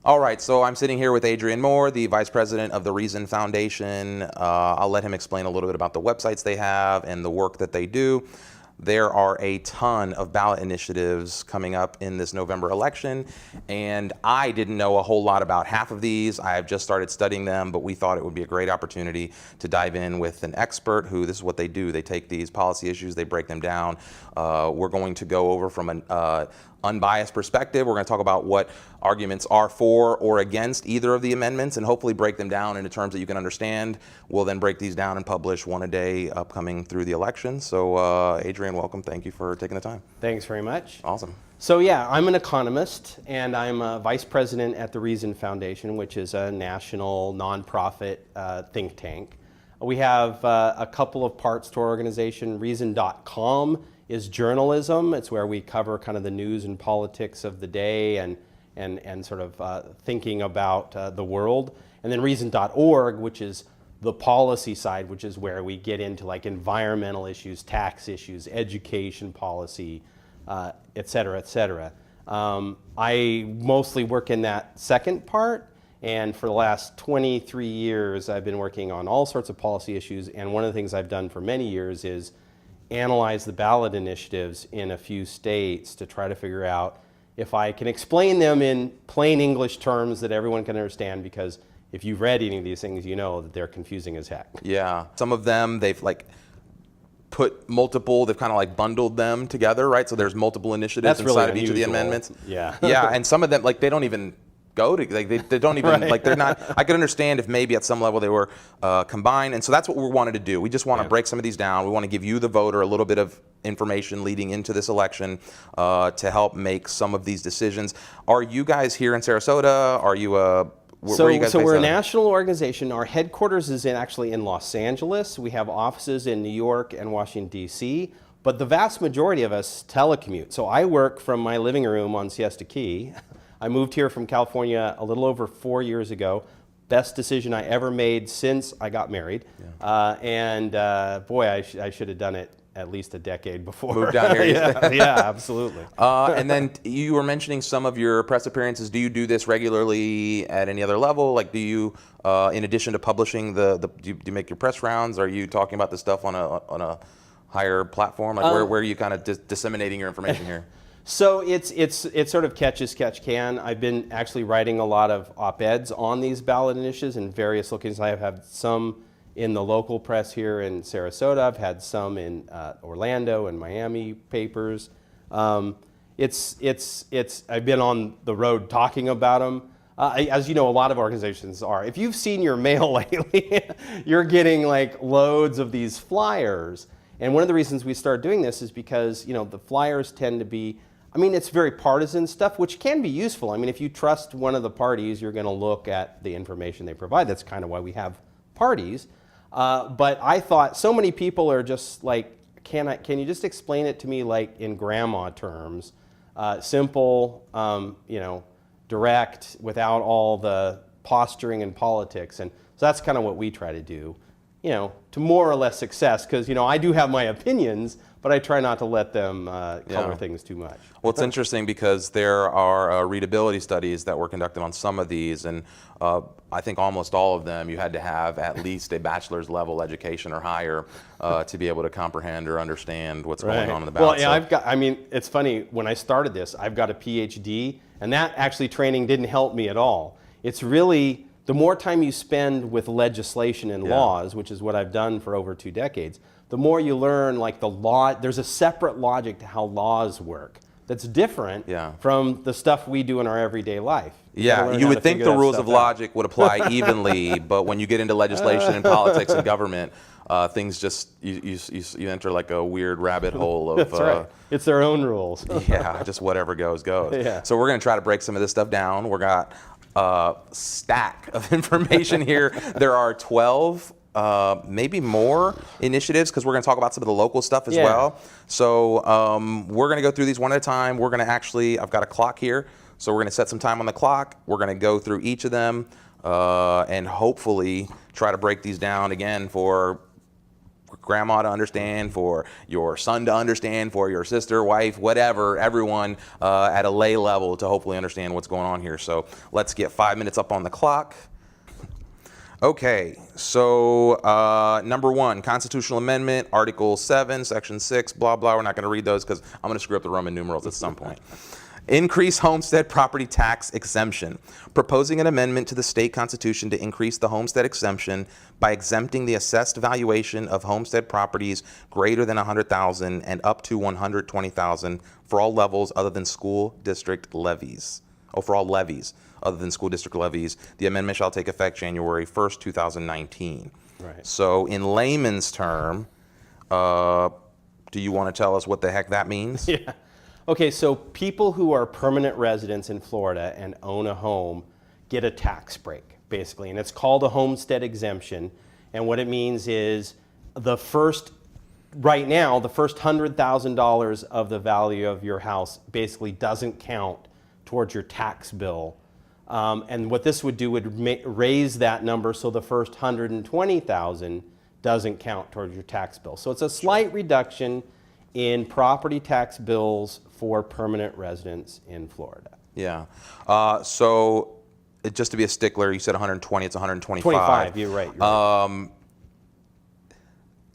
All right, so I'm sitting here with Adrian Moore, the Vice President of the Reason Foundation. I'll let him explain a little bit about the websites they have and the work that they do. There are a ton of ballot initiatives coming up in this November election, and I didn't know a whole lot about half of these. I have just started studying them, but we thought it would be a great opportunity to dive in with an expert who, this is what they do. They take these policy issues, they break them down. We're going to go over from an unbiased perspective. We're going to talk about what arguments are for or against either of the amendments and hopefully break them down into terms that you can understand. We'll then break these down and publish one a day upcoming through the election. So Adrian, welcome. Thank you for taking the time. Thanks very much. Awesome. So yeah, I'm an economist and I'm a vice president at the Reason Foundation, which is a national nonprofit think tank. We have a couple of parts to our organization. Reason.com is journalism. It's where we cover kind of the news and politics of the day and sort of thinking about the world. And then Reason.org, which is the policy side, which is where we get into like environmental issues, tax issues, education policy, et cetera, et cetera. I mostly work in that second part. And for the last 23 years, I've been working on all sorts of policy issues. And one of the things I've done for many years is analyze the ballot initiatives in a few states to try to figure out if I can explain them in plain English terms that everyone can understand, because if you've read any of these things, you know that they're confusing as heck. Yeah, some of them they've like put multiple, they've kind of like bundled them together, right? So there's multiple initiatives inside of each of the amendments. Yeah. Yeah, and some of them, like, they don't even go to, like, they don't even, Right. like, they're not, I could understand if maybe at some level they were combined, and so that's what we wanted to do. We just want to break some of these down. We want to give you, the voter, a little bit of information leading into this election to help make some of these decisions. Are you guys here in Sarasota? Are you where are you guys So based we're a out of? national organization. Our headquarters is actually in Los Angeles. We have offices in New York and Washington, D.C., but the vast majority of us telecommute. So I work from my living room on Siesta Key. I moved here from California a little over 4 years ago. Best decision I ever made since I got married. Yeah. Boy, I should have done it at least a decade before. Moved down here. Yeah, absolutely. And then you were mentioning some of your press appearances. Do you do this regularly at any other level? Like, do you, in addition to publishing do you make your press rounds? Are you talking about this stuff on a higher platform? Like, where are you kind of disseminating your information here? So it's sort of catch as catch can. I've been actually writing a lot of op-eds on these ballot initiatives in various locations. I have had some in the local press here in Sarasota. I've had some in Orlando and Miami papers. I've been on the road talking about them. As you know, a lot of organizations are. If you've seen your mail lately, you're getting like loads of these flyers. And one of the reasons we started doing this is because, you know, the flyers tend to be, I mean, it's very partisan stuff, which can be useful. I mean, if you trust one of the parties, you're going to look at the information they provide. That's kind of why we have parties. But I thought so many people are just like, can you just explain it to me like in grandma terms, simple, you know, direct, without all the posturing and politics. And so that's kind of what we try to do, you know, to more or less success, because, you know, I do have my opinions, but I try not to let them color things too much. Well, it's interesting because there are readability studies that were conducted on some of these, and I think almost all of them you had to have at least a bachelor's level education or higher to be able to comprehend or understand what's going on in the ballot. Well, yeah, I mean, it's funny, when I started this, I've got a PhD, and that actually training didn't help me at all. It's really, the more time you spend with legislation and laws, which is what I've done for over 2 decades, the more you learn, like, the law, there's a separate logic to how laws work that's different from the stuff we do in our everyday life. You would think the rules of logic would apply evenly, but when you get into legislation and politics and government, things just, you enter like a weird rabbit hole of... That's right. It's their own rules. Yeah, just whatever goes. So we're going to try to break some of this stuff down. We've got a stack of information here. There are 12 maybe more initiatives, because we're going to talk about some of the local stuff as well. So we're going to go through these one at a time. We're going to actually, I've got a clock here, so we're going to set some time on the clock. We're going to go through each of them and hopefully try to break these down again for grandma to understand, for your son to understand, for your sister, wife, whatever, everyone at a lay level to hopefully understand what's going on here. So let's get 5 minutes up on the clock. Okay, so number 1, constitutional amendment, Article 7, Section 6, blah, blah. We're not going to read those because I'm going to screw up the Roman numerals at some point. Increase homestead property tax exemption. Proposing an amendment to the state constitution to increase the homestead exemption by exempting the assessed valuation of homestead properties greater than $100,000 and up to $120,000 for all levels other than school district levies. Oh, for all levies other than school district levies. The amendment shall take effect January 1st, 2019. Right. So in layman's term, do you want to tell us what the heck that means? Yeah. Okay, so people who are permanent residents in Florida and own a home get a tax break, basically, and it's called a homestead exemption. And what it means is right now, the first $100,000 of the value of your house basically doesn't count towards your tax bill. And what this would do would raise that number so the first $120,000 doesn't count towards your tax bill. So it's a slight reduction in property tax bills for permanent residents in Florida. Yeah. So just to be a stickler, you said 120, it's 125. 25, you're right.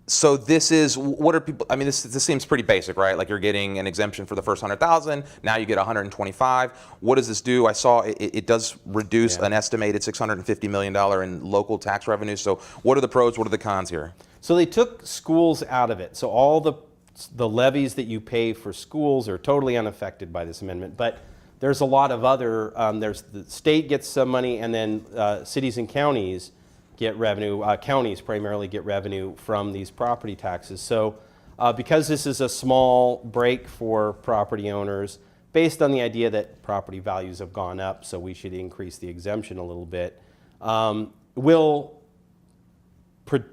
So this is, what are people, I mean, this seems pretty basic, right? Like you're getting an exemption for the first 100,000, now you get 125. What does this do? I saw it does reduce an estimated $650 million in local tax revenue. So what are the pros, what are the cons here? So they took schools out of it. So all the levies that you pay for schools are totally unaffected by this amendment. But there's a lot of other, there's the state gets some money, and then cities and counties get revenue. Counties primarily get revenue from these property taxes. So because this is a small break for property owners, based on the idea that property values have gone up, so we should increase the exemption a little bit,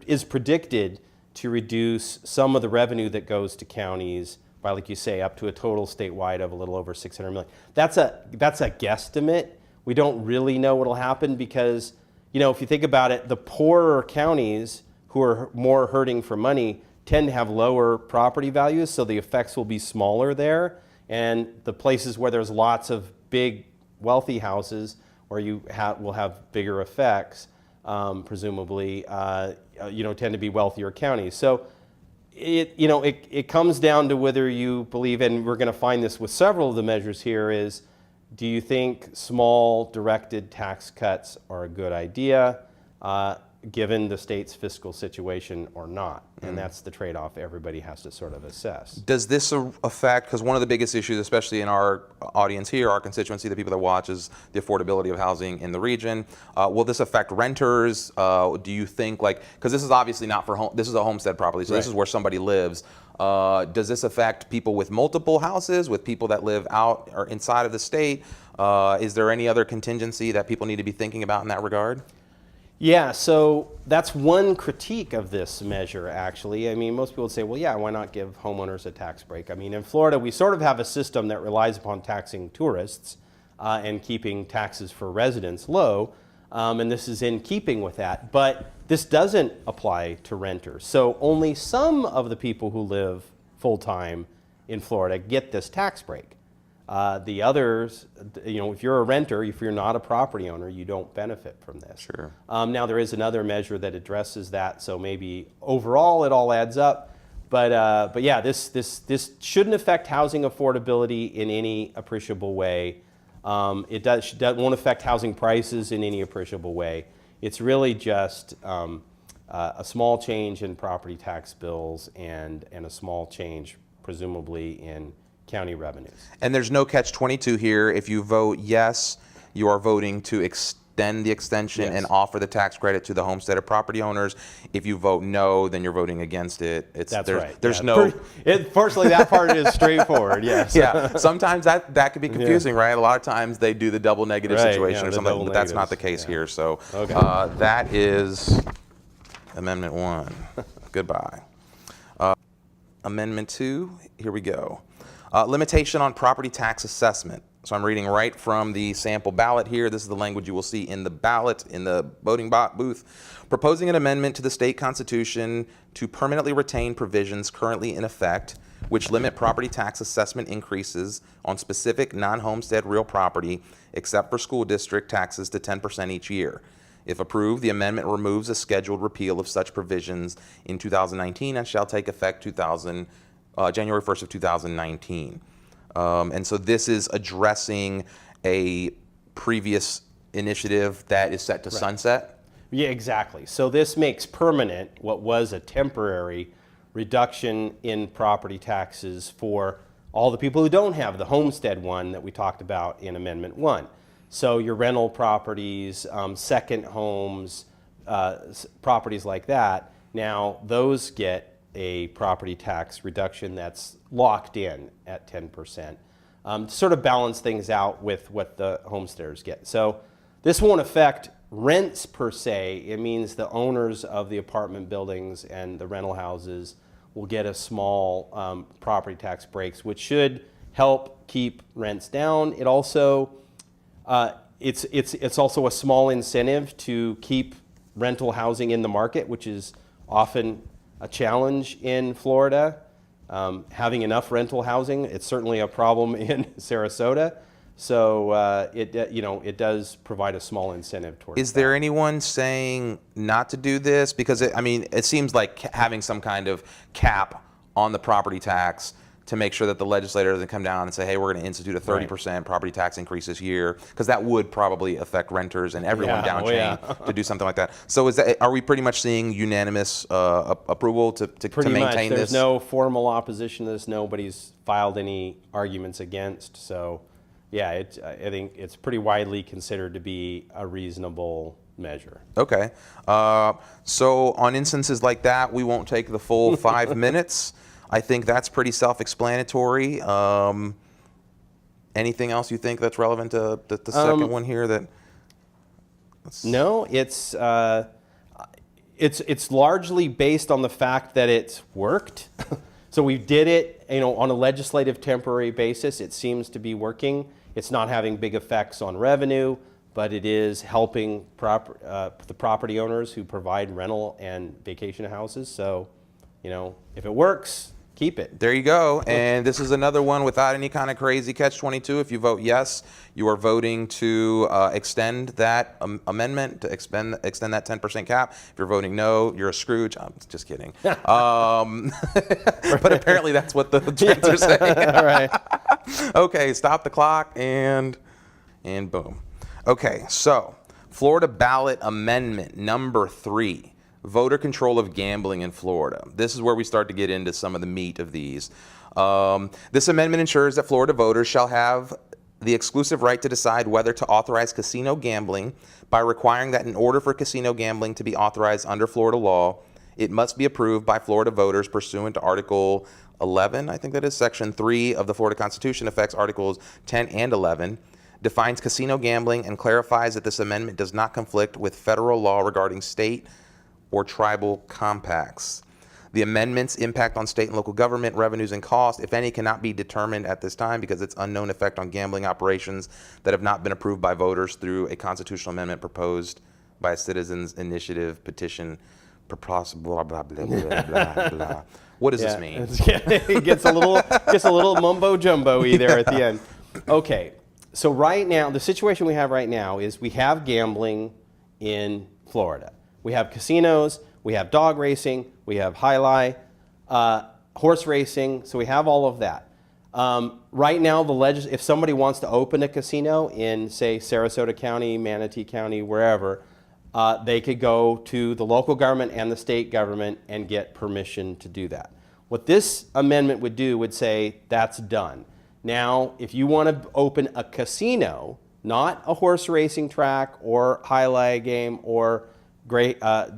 is predicted to reduce some of the revenue that goes to counties by, like you say, up to a total statewide of a little over $600 million. That's a guesstimate. We don't really know what'll happen because, you know, if you think about it, the poorer counties who are more hurting for money tend to have lower property values, so the effects will be smaller there. And the places where there's lots of big, wealthy houses, where you will have bigger effects, presumably, tend to be wealthier counties. So it comes down to whether you believe, and we're going to find this with several of the measures here, is do you think small directed tax cuts are a good idea given the state's fiscal situation or not? And that's the trade-off everybody has to sort of assess. Does this affect, because one of the biggest issues, especially in our audience here, our constituency, the people that watch, is the affordability of housing in the region. Will this affect renters? Do you think, because this is obviously not for home, this is a homestead property, so this is where somebody lives. Does this affect people with multiple houses, with people that live out or inside of the state? Is there any other contingency that people need to be thinking about in that regard? Yeah, so that's one critique of this measure, actually. I mean, most people would say, well, yeah, why not give homeowners a tax break? I mean, in Florida, we sort of have a system that relies upon taxing tourists and keeping taxes for residents low, and this is in keeping with that. But this doesn't apply to renters. So only some of the people who live full-time in Florida get this tax break. The others, if you're a renter, if you're not a property owner, you don't benefit from this. Sure. Now there is another measure that addresses that, so maybe overall it all adds up. But yeah, this shouldn't affect housing affordability in any appreciable way. It won't affect housing prices in any appreciable way. It's really just a small change in property tax bills and a small change, presumably, in county revenues. And there's no catch-22 here. If you vote yes, you are voting to extend the extension and offer the tax credit to the homesteaded property owners. If you vote no, then you're voting against it. That's right. There's no. Fortunately, that part is straightforward. Yes. Yeah. Sometimes that could be confusing, right? A lot of times they do the double negative situation or something, but that's not the case here. So that is Amendment 1. Goodbye. Amendment 2. Here we go. Limitation on property tax assessment. So I'm reading right from the sample ballot here. This is the language you will see in the ballot in the voting booth. Proposing an amendment to the state constitution to permanently retain provisions currently in effect which limit property tax assessment increases on specific non-homestead real property except for school district taxes to 10% each year. If approved, the amendment removes a scheduled repeal of such provisions in 2019 and shall take effect January 1st of 2019. And so this is addressing a previous initiative that is set to sunset? Yeah, exactly. So this makes permanent what was a temporary reduction in property taxes for all the people who don't have the homestead one that we talked about in Amendment 1. So your rental properties, second homes, properties like that, now those get a property tax reduction that's locked in at 10%. To sort of balance things out with what the homesteaders get. So this won't affect rents per se. It means the owners of the apartment buildings and the rental houses will get a small property tax breaks, which should help keep rents down. It also it's also a small incentive to keep rental housing in the market, which is often a challenge in Florida. Having enough rental housing, it's certainly a problem in Sarasota. So it does provide a small incentive towards. Is there anyone saying not to do this? Because it seems like having some kind of cap on the property tax to make sure that the legislator doesn't come down and say, hey, we're going to institute a 30% property tax increase this year, because that would probably affect renters and everyone down chain to do something like that. So are we pretty much seeing unanimous approval to maintain this? There's no formal opposition to this. Nobody's filed any arguments against. So yeah, I think it's pretty widely considered to be a reasonable measure. Okay. So on instances like that, we won't take the full 5 minutes. I think that's pretty self-explanatory. Anything else you think that's relevant to the second one here? No, it's largely based on the fact that it's worked. So we did it, on a legislative temporary basis. It seems to be working. It's not having big effects on revenue, but it is helping the property owners who provide rental and vacation houses. So, if it works, keep it. There you go. And this is another one without any kind of crazy catch-22. If you vote yes, you are voting to extend that amendment, to extend that 10% cap. If you're voting no, you're a Scrooge. I'm just kidding. But apparently that's what the trends are saying. All right. Okay, stop the clock and boom. Okay, so Florida ballot amendment number 3. Voter control of gambling in Florida. This is where we start to get into some of the meat of these. This amendment ensures that Florida voters shall have the exclusive right to decide whether to authorize casino gambling by requiring that in order for casino gambling to be authorized under Florida law, it must be approved by Florida voters pursuant to Article 11, I think that is, Section 3 of the Florida Constitution affects Articles 10 and 11, defines casino gambling and clarifies that this amendment does not conflict with federal law regarding state or tribal compacts. The amendment's impact on state and local government revenues and costs, if any, cannot be determined at this time because its unknown effect on gambling operations that have not been approved by voters through a constitutional amendment proposed by a citizens' initiative petition. Blah, blah, blah, blah, blah, blah. What does this mean? It gets a little mumbo jumbo-y there at the end. Okay, so right now, the situation we have right now is we have gambling in Florida. We have casinos, we have dog racing, we have jai alai, horse racing, so we have all of that. Right now, if somebody wants to open a casino in, say, Sarasota County, Manatee County, wherever, they could go to the local government and the state government and get permission to do that. What this amendment would do would say that's done. Now, if you want to open a casino, not a horse racing track or jai alai game or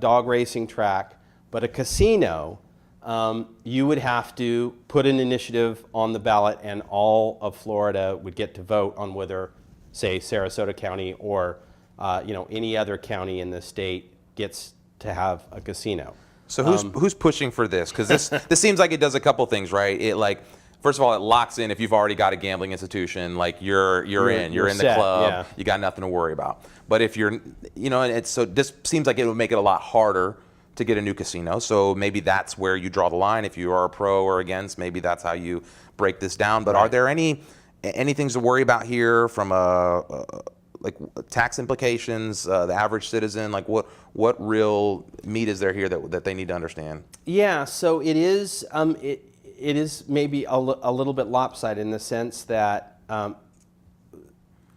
dog racing track, but a casino, you would have to put an initiative on the ballot and all of Florida would get to vote on whether, say, Sarasota County or any other county in the state gets to have a casino. So who's pushing for this? Because this seems like it does a couple things, right? It First of all, it locks in if you've already got a gambling institution, like you're in the set, club, yeah. you got nothing to worry about. But if you're, and so this seems like it would make it a lot harder to get a new casino. So maybe that's where you draw the line. If you are pro or against, maybe that's how you break this down. But are there any things to worry about here from like tax implications, the average citizen? Like what real meat is there here that they need to understand? Yeah, so it is it is maybe a little bit lopsided in the sense that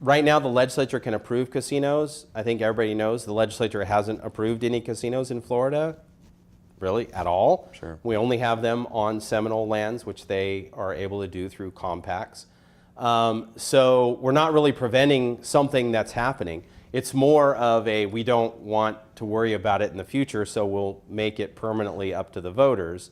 right now the legislature can approve casinos. I think everybody knows the legislature hasn't approved any casinos in Florida, really, at all. Sure. We only have them on Seminole lands, which they are able to do through compacts. So we're not really preventing something that's happening. It's more of we don't want to worry about it in the future, so we'll make it permanently up to the voters.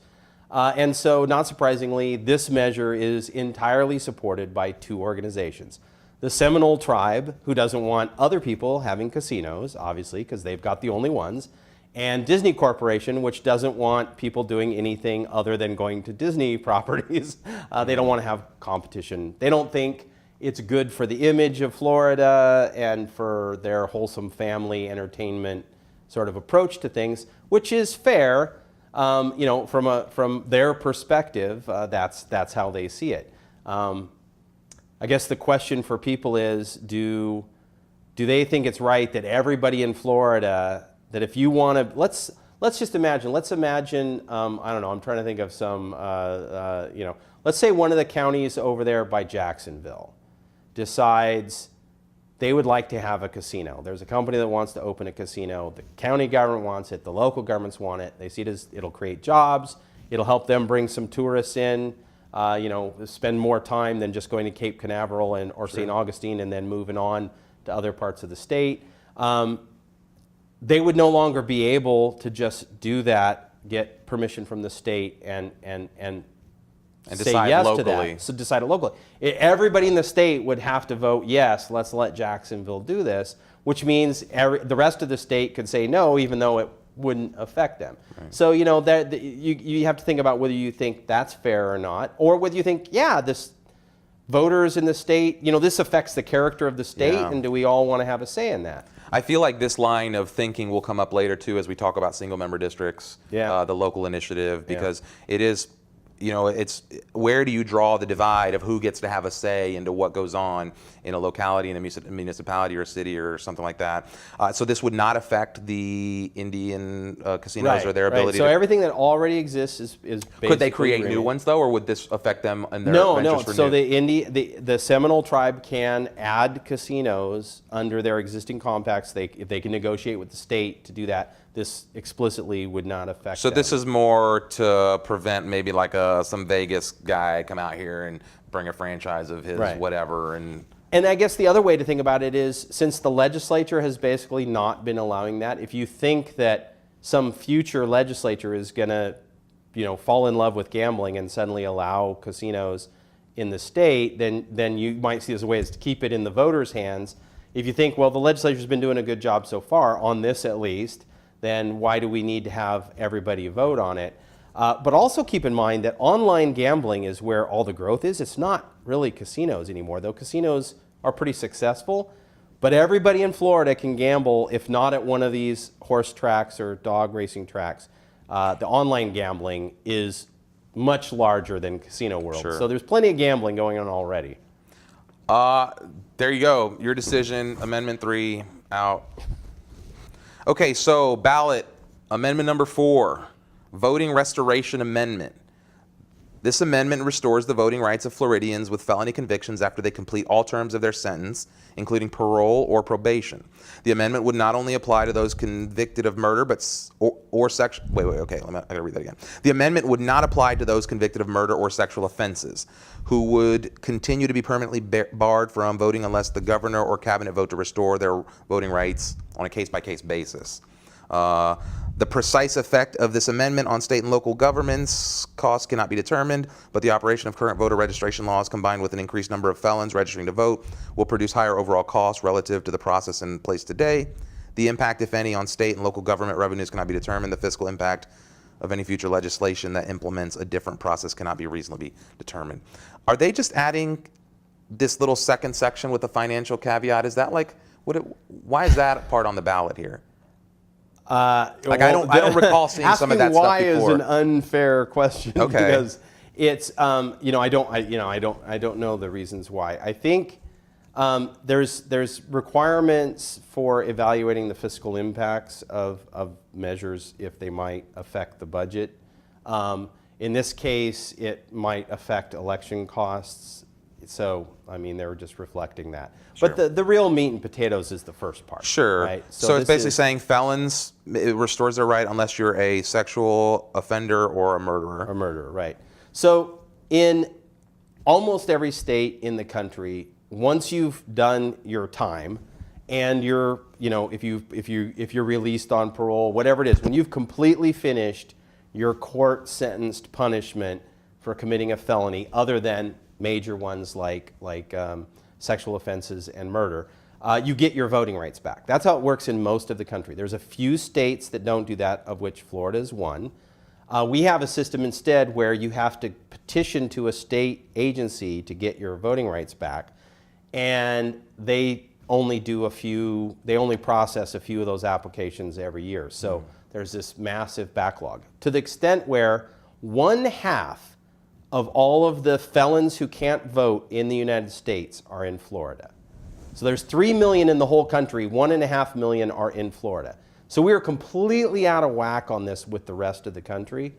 And so, not surprisingly, this measure is entirely supported by two organizations. The Seminole Tribe, who doesn't want other people having casinos, obviously, because they've got the only ones, and Disney Corporation, which doesn't want people doing anything other than going to Disney properties. They don't want to have competition. They don't think it's good for the image of Florida and for their wholesome family entertainment sort of approach to things, which is fair. From their perspective, that's how they see it. I guess the question for people is, do they think it's right that everybody in Florida, that if you want to, let's imagine, I don't know, I'm trying to think of some, let's say one of the counties over there by Jacksonville decides they would like to have a casino. There's a company that wants to open a casino. The county government wants it. The local governments want it. They see it as it'll create jobs. It'll help them bring some tourists in, spend more time than just going to Cape Canaveral or St. Augustine and then moving on to other parts of the state. They would no longer be able to just do that, get permission from the state and say decide yes locally. to that. So decide it locally. Everybody in the state would have to vote yes, let's let Jacksonville do this, which means the rest of the state could say no, even though it wouldn't affect them. Right. So you have to think about whether you think that's fair or not, or whether you think, this voters in the state, this affects the character of the state, and do we all want to have a say in that? I feel like this line of thinking will come up later too as we talk about single member districts, the local initiative, because it is, it's where do you draw the divide of who gets to have a say into what goes on in a locality, in a municipality or a city or something like that. So this would not affect the Indian casinos or their ability So to... everything that already exists is basically... Could they create new ones though, or would this affect them and their ventures for So new? the Seminole Tribe can add casinos under their existing compacts. If they can negotiate with the state to do that, this explicitly would not affect So them. this is more to prevent maybe like some Vegas guy come out here and bring a franchise of his whatever. And I guess the other way to think about it is, since the legislature has basically not been allowing that, if you think that some future legislature is going to, fall in love with gambling and suddenly allow casinos in the state, then you might see as a way to keep it in the voters' hands. If you think, well, the legislature's been doing a good job so far, on this at least, then why do we need to have everybody vote on it? But also keep in mind that online gambling is where all the growth is. It's not really casinos anymore, though casinos are pretty successful. But everybody in Florida can gamble, if not at one of these horse tracks or dog racing tracks. The online gambling is much larger than casino world. Sure. So there's plenty of gambling going on already. There you go. Your decision, Amendment 3, out. Okay, so ballot, Amendment number 4, Voting Restoration Amendment. This amendment restores the voting rights of Floridians with felony convictions after they complete all terms of their sentence, including parole or probation. The amendment would not only apply to those convicted of murder, or sexual. I gotta read that again. The amendment would not apply to those convicted of murder or sexual offenses, who would continue to be permanently barred from voting unless the governor or cabinet vote to restore their voting rights on a case-by-case basis. The precise effect of this amendment on state and local governments costs cannot be determined, but the operation of current voter registration laws combined with an increased number of felons registering to vote will produce higher overall costs relative to the process in place today. The impact, if any, on state and local government revenues cannot be determined. The fiscal impact of any future legislation that implements a different process cannot be reasonably determined. Are they just adding this little second section with a financial caveat? Is that like, why is that part on the ballot here? I don't recall seeing some of that stuff before. Asking why is an unfair question. Okay. Because it's, I don't know the reasons why. I think there's requirements for evaluating the fiscal impacts of measures if they might affect the budget. In this case, it might affect election costs. So, I mean, they were just reflecting that. Sure. But the real meat and potatoes is the first part. Sure. Right? So it's basically saying felons, it restores their right unless you're a sexual offender or a murderer. A murderer, right. So in almost every state in the country, once you've done your time and you're, if you're released on parole, whatever it is, when you've completely finished your court sentenced punishment for committing a felony other than major ones like sexual offenses and murder, you get your voting rights back. That's how it works in most of the country. There's a few states that don't do that, of which Florida is one. We have a system instead where you have to petition to a state agency to get your voting rights back, and they only process a few of those applications every year. So there's this massive backlog, to the extent where 1/2 of all of the felons who can't vote in the United States are in Florida. So there's 3 million in the whole country, 1.5 million are in Florida. So we are completely out of whack on this with the rest of the country.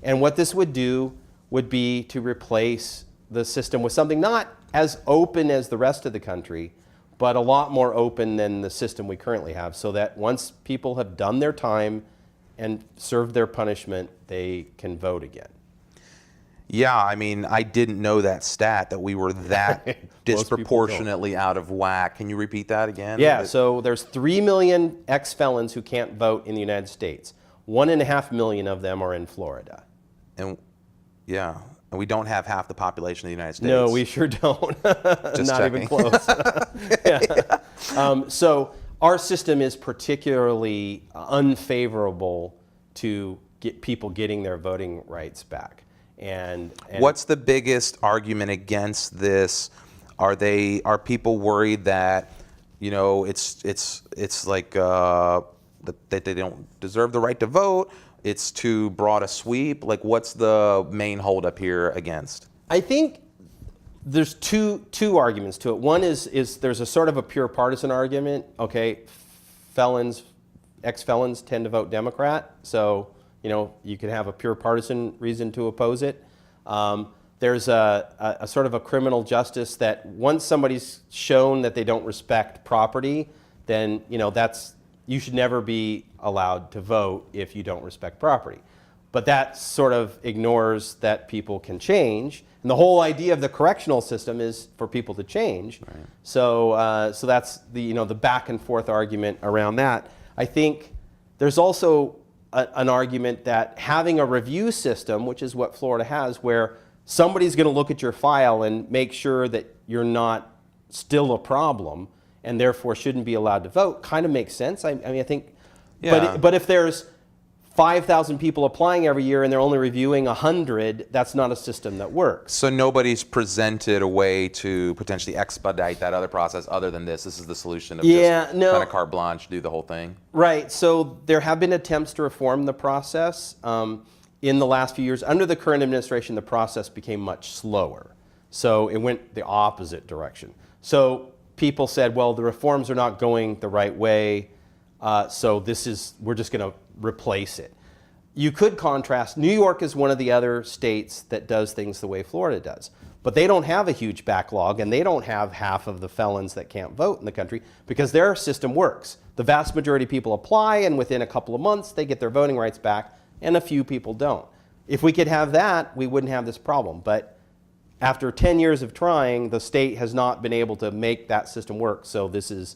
And what this would do would be to replace the system with something not as open as the rest of the country, but a lot more open than the system we currently have, so that once people have done their time and served their punishment, they can vote again. Yeah, I mean, I didn't know that stat, that we were that disproportionately out of whack. Can you repeat that again? Yeah, so there's 3 million ex-felons who can't vote in the United States. 1.5 million of them are in Florida. And yeah, and we don't have half the population of the United States. No, we sure don't. Just Not checking. even close. Yeah. So our system is particularly unfavorable to get people getting their voting rights back. And what's the biggest argument against this? Are people worried that, it's like that they don't deserve the right to vote? It's too broad a sweep? Like, what's the main holdup here against? I think there's two arguments to it. One is there's a sort of a pure partisan argument. Okay, ex-felons tend to vote Democrat, so you can have a pure partisan reason to oppose it. There's a sort of a criminal justice that once somebody's shown that they don't respect property, then you should never be allowed to vote if you don't respect property. But that sort of ignores that people can change. And the whole idea of the correctional system is for people to change. Right. So that's the back and forth argument around that. I think there's also an argument that having a review system, which is what Florida has, where somebody's going to look at your file and make sure that you're not still a problem and therefore shouldn't be allowed to vote, kind of makes sense. I mean, I think, yeah. But if there's 5,000 people applying every year and they're only reviewing 100, that's not a system that works. So nobody's presented a way to potentially expedite that other process other than this. This is the solution of kind of carte blanche, do the whole thing. Right. So there have been attempts to reform the process in the last few years. Under the current administration, the process became much slower. So it went the opposite direction. So people said, well, the reforms are not going the right way, so we're just going to replace it. You could contrast, New York is one of the other states that does things the way Florida does. But they don't have a huge backlog, and they don't have half of the felons that can't vote in the country because their system works. The vast majority of people apply, and within a couple of months, they get their voting rights back, and a few people don't. If we could have that, we wouldn't have this problem. But after 10 years of trying, the state has not been able to make that system work. So this is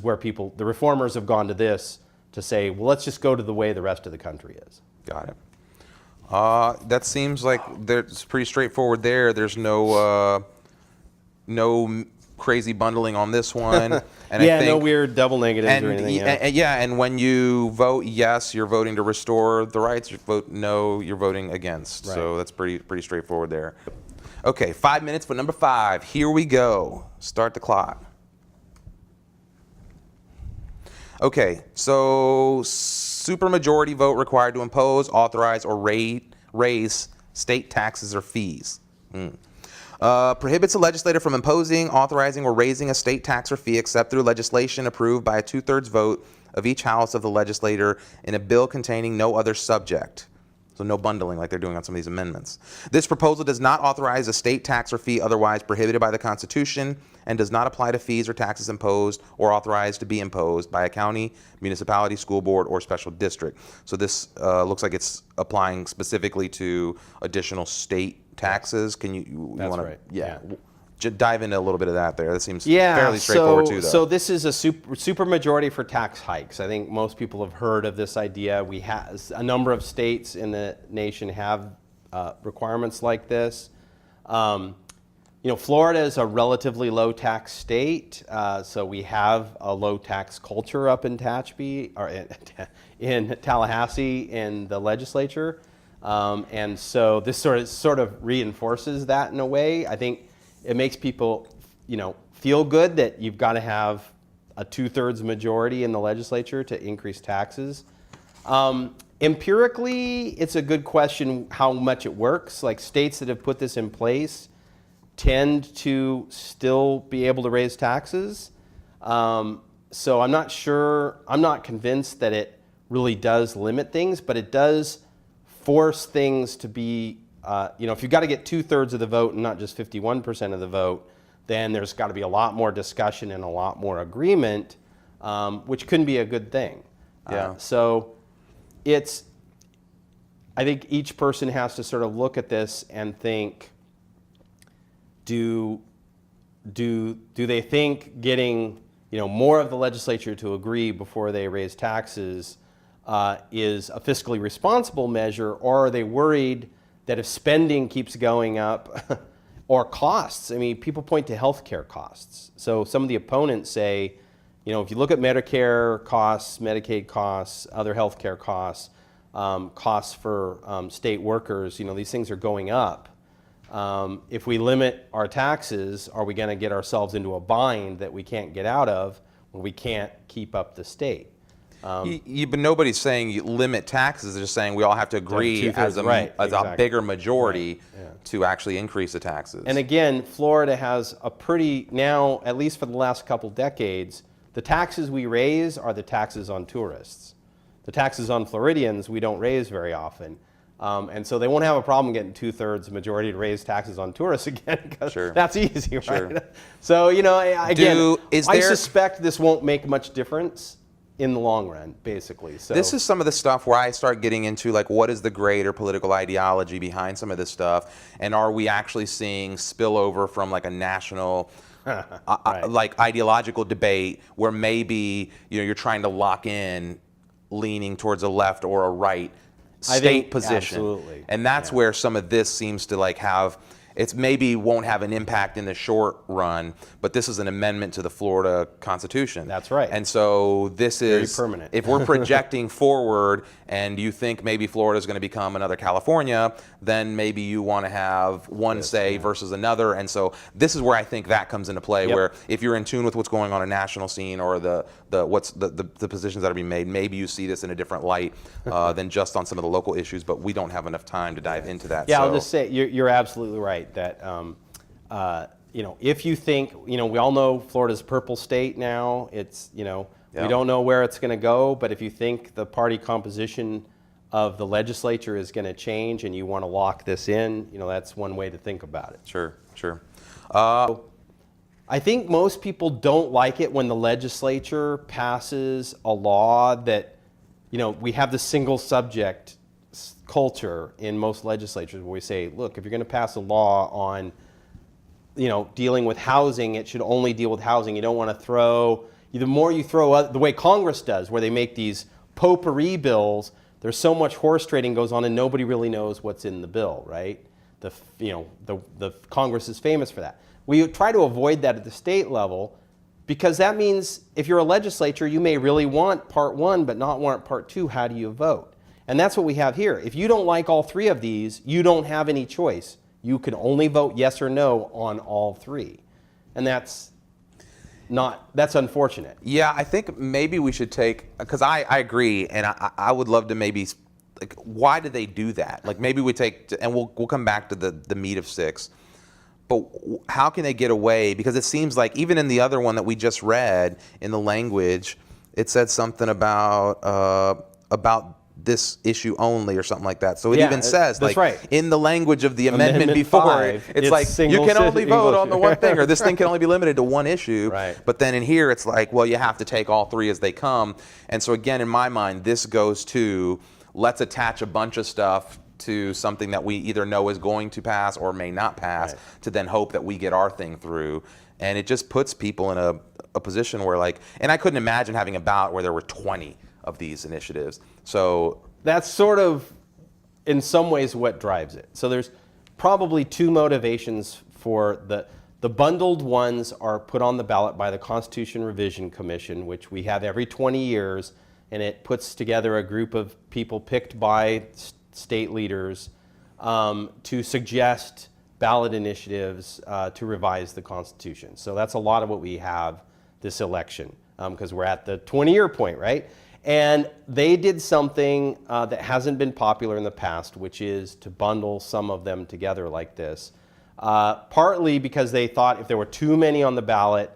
where the reformers have gone to this to say, well, let's just go to the way the rest of the country is. Got it. That seems like it's pretty straightforward there. There's no crazy bundling on this one. And Yeah, I think, no weird double negatives or anything. and when you vote yes, you're voting to restore the rights. You vote no, you're voting against. Right. So that's pretty straightforward there. Okay, 5 minutes for number 5. Here we go. Start the clock. Okay, so supermajority vote required to impose, authorize, or raise state taxes or fees. Prohibits a legislator from imposing, authorizing, or raising a state tax or fee except through legislation approved by a 2/3 vote of each house of the legislature in a bill containing no other subject. So no bundling like they're doing on some of these amendments. This proposal does not authorize a state tax or fee otherwise prohibited by the Constitution and does not apply to fees or taxes imposed or authorized to be imposed by a county, municipality, school board, or special district. So this looks like it's applying specifically to additional state taxes. Can you That's want to? right. Yeah. Dive into a little bit of that there. That seems fairly straightforward too, though. So this is a super majority for tax hikes. I think most people have heard of this idea. We have a number of states in the nation have requirements like this. Florida is a relatively low tax state, so we have a low tax culture up in Tehachapi or in Tallahassee in the legislature, and so this sort of reinforces that in a way. I think it makes people, feel good that you've got to have a 2/3 majority in the legislature to increase taxes. Empirically, it's a good question how much it works. Like states that have put this in place tend to still be able to raise taxes. So I'm not sure, I'm not convinced that it really does limit things, but it does force things to be, if you've got to get 2/3 of the vote and not just 51% of the vote, then there's got to be a lot more discussion and a lot more agreement, which couldn't be a good thing. Yeah. So I think each person has to sort of look at this and think, do they think getting more of the legislature to agree before they raise taxes is a fiscally responsible measure, or are they worried that if spending keeps going up or costs? I mean, people point to healthcare costs. So some of the opponents say, if you look at Medicare costs, Medicaid costs, other healthcare costs, costs for state workers, these things are going up. If we limit our taxes, are we going to get ourselves into a bind that we can't get out of where we can't keep up the state? But nobody's saying you limit taxes. They're just saying we all have to agree as a bigger majority to actually increase the taxes. And again, Florida has a pretty, now, at least for the last couple decades, the taxes we raise are the taxes on tourists. The taxes on Floridians we don't raise very often. And so they won't have a problem getting 2/3 majority to raise taxes on tourists again, because that's easy, right? Sure. So, again, I suspect this won't make much difference in the long run, basically. So this is some of the stuff where I start getting into, like, what is the greater political ideology behind some of this stuff, and are we actually seeing spillover from like a national like ideological debate where maybe you're trying to lock in leaning towards a left or a right state position. Absolutely. And that's where some of this seems to have, it's maybe won't have an impact in the short run, but this is an amendment to the Florida Constitution. That's right. And so this is very permanent. If we're projecting forward and you think maybe Florida is going to become another California, then maybe you want to have one say versus another. And so this is where I think that comes into play, where if you're in tune with what's going on a national scene or the positions that are being made, maybe you see this in a different light than just on some of the local issues, but we don't have enough time to dive into that. Yeah, so. I'll just say you're absolutely right that if you think, we all know Florida's a purple state now. It's we don't know where it's going to go, but if you think the party composition of the legislature is going to change and you want to lock this in, that's one way to think about it. Sure. I think most people don't like it when the legislature passes a law that, we have the single subject culture in most legislatures where we say, look, if you're going to pass a law on, dealing with housing, it should only deal with housing. You don't want to throw, the more you throw, the way Congress does, where they make these potpourri bills, there's so much horse trading goes on and nobody really knows what's in the bill, right? The Congress is famous for that. We try to avoid that at the state level because that means if you're a legislature, you may really want part one but not want part two. How do you vote? And that's what we have here. If you don't like all three of these, you don't have any choice. You can only vote yes or no on all three. And that's unfortunate. Yeah, I think maybe we should take, because I agree, and I would love to maybe, like, why do they do that? Like, maybe we take, and we'll come back to the meat of 6, but how can they get away? Because it seems like even in the other one that we just read, in the language, it said something about this issue only or something like that. So it even says, that's like, right. in the language of the amendment before, 5, it's like, you can only vote on the one thing, or this thing can only be limited to one issue. Right. But then in here, it's like, well, you have to take all three as they come. And so again, in my mind, this goes to, let's attach a bunch of stuff to something that we either know is going to pass or may not pass, to then hope that we get our thing through. And it just puts people in a position where, like, and I couldn't imagine having a ballot where there were 20 of these initiatives. So that's sort of, in some ways, what drives it. So there's probably 2 motivations for the bundled ones are put on the ballot by the Constitution Revision Commission, which we have every 20 years, and it puts together a group of people picked by state leaders to suggest ballot initiatives to revise the Constitution. So that's a lot of what we have this election, because we're at the 20-year point, right? And they did something that hasn't been popular in the past, which is to bundle some of them together like this. Partly because they thought if there were too many on the ballot,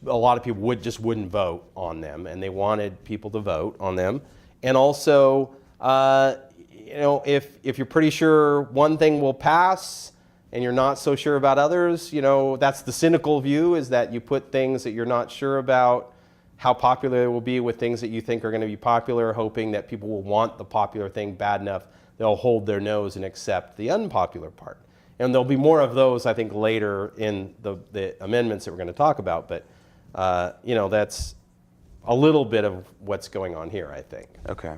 a lot of people wouldn't vote on them, and they wanted people to vote on them. And also, if you're pretty sure one thing will pass and you're not so sure about others, that's the cynical view, is that you put things that you're not sure about how popular it will be with things that you think are going to be popular, hoping that people will want the popular thing bad enough they'll hold their nose and accept the unpopular part. And there'll be more of those, I think, later in the amendments that we're going to talk about. But, that's a little bit of what's going on here, I think. Okay.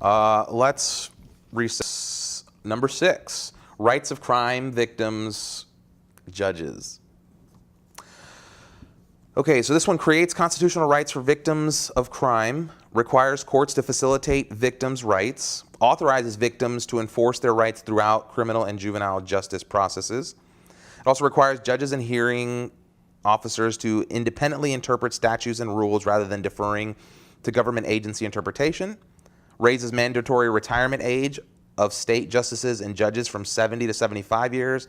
Let's reset. Number 6, rights of crime victims, judges. Okay, so this one creates constitutional rights for victims of crime, requires courts to facilitate victims' rights, authorizes victims to enforce their rights throughout criminal and juvenile justice processes. It also requires judges and hearing officers to independently interpret statutes and rules rather than deferring to government agency interpretation, raises mandatory retirement age of state justices and judges from 70 to 75 years,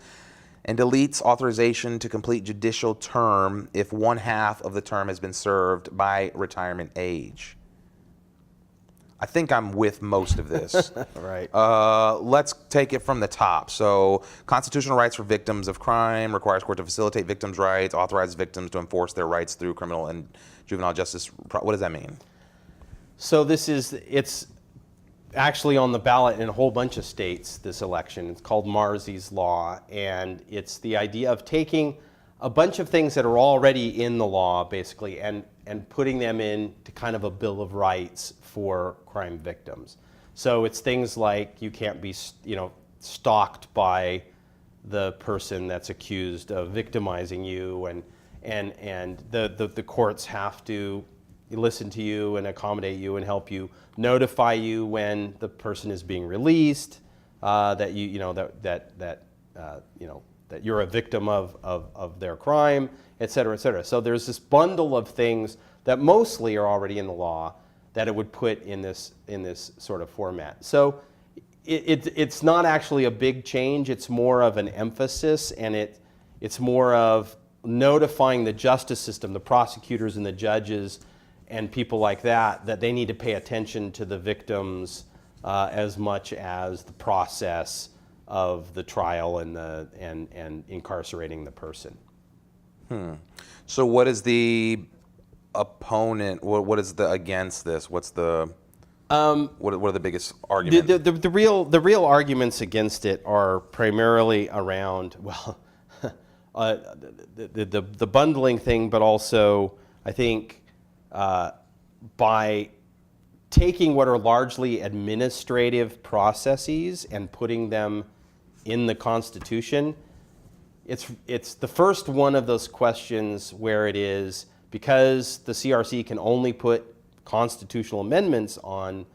and deletes authorization to complete judicial term if 1/2 of the term has been served by retirement age. I think I'm with most of this. Right. Let's take it from the top. So, constitutional rights for victims of crime, requires court to facilitate victims' rights, authorizes victims to enforce their rights through criminal and juvenile justice. What does that mean? So it's actually on the ballot in a whole bunch of states this election. It's called Marsy's Law, and it's the idea of taking a bunch of things that are already in the law, basically, and putting them into kind of a Bill of Rights for crime victims. So it's things like you can't be, stalked by the person that's accused of victimizing you, and the courts have to listen to you and accommodate you and help you, notify you when the person is being released, that you're a victim of their crime, et cetera, et cetera. So there's this bundle of things that mostly are already in the law that it would put in this sort of format. So it's not actually a big change. It's more of an emphasis, and it's more of notifying the justice system, the prosecutors and the judges and people like that they need to pay attention to the victims as much as the process of the trial and incarcerating the person. So what is the opponent? What is the against this? What's the what are the biggest arguments? The real arguments against it are primarily around the bundling thing, but also I think by taking what are largely administrative processes and putting them in the Constitution, it's the first one of those questions where it is, because the CRC can only put constitutional amendments on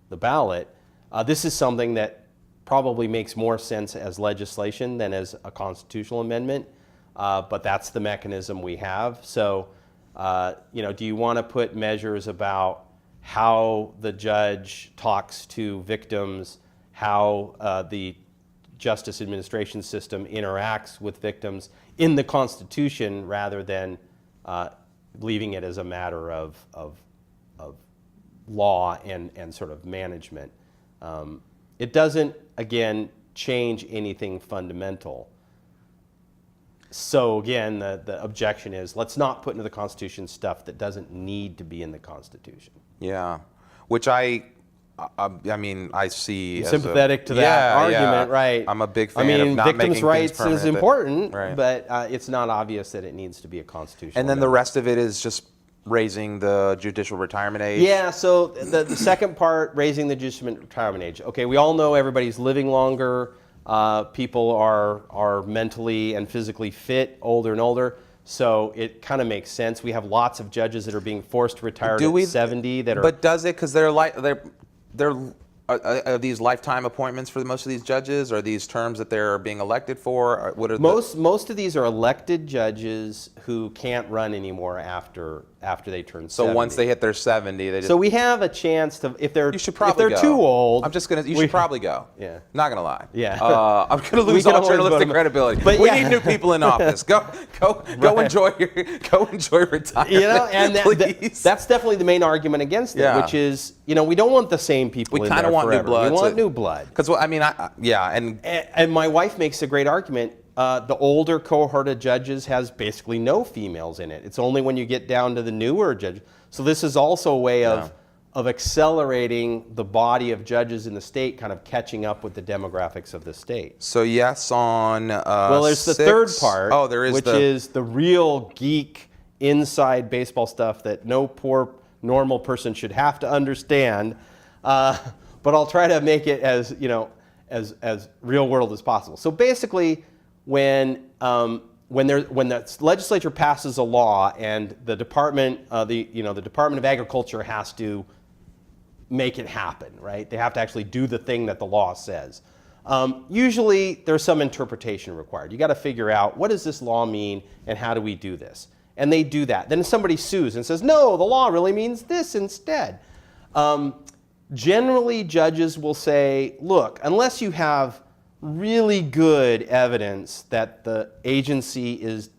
the ballot, this is something that probably makes more sense as legislation than as a constitutional amendment, but that's the mechanism we have. So, do you want to put measures about how the judge talks to victims, how the justice administration system interacts with victims in the Constitution, rather than leaving it as a matter of law and sort of management? It doesn't, again, change anything fundamental. So again, the objection is, let's not put into the Constitution stuff that doesn't need to be in the Constitution. Yeah, which I mean, I see as sympathetic to that argument, right? I'm a big fan of not making victims' rights things is important, right. but it's not obvious that it needs to be a constitutional. And then the rest of it is just raising the judicial retirement age. Yeah, so the second part, raising the judicial retirement age. Okay, we all know everybody's living longer. People are mentally and physically fit, older and older. So it kind of makes sense. We have lots of judges that are being forced to retire at 70. But does it? Because are these lifetime appointments for most of these judges? Are these terms that they're being elected for? What are most of these are elected judges who can't run anymore after they turn 70. So once they hit their 70, they just... So we have a chance to, if they're go. too old... You should probably go. Yeah. Not going to lie. Yeah. I'm going to lose all journalistic credibility. But we need new people in office. Go enjoy retirement. And that's definitely the main argument against it, which is, we don't want the same people in there forever. New blood. We want new blood. Because, And my wife makes a great argument. The older cohort of judges has basically no females in it. It's only when you get down to the newer judges. So this is also a way of accelerating the body of judges in the state, kind of catching up with the demographics of the state. So yes on well, there's the third part, which is the real geek inside baseball stuff that no poor normal person should have to understand. But I'll try to make it as as real world as possible. So basically, when the legislature passes a law and the department, the Department of Agriculture has to make it happen, right? They have to actually do the thing that the law says. Usually, there's some interpretation required. You got to figure out, what does this law mean and how do we do this? And they do that. Then somebody sues and says, no, the law really means this instead. Generally, judges will say, look, unless you have really good evidence that the agency is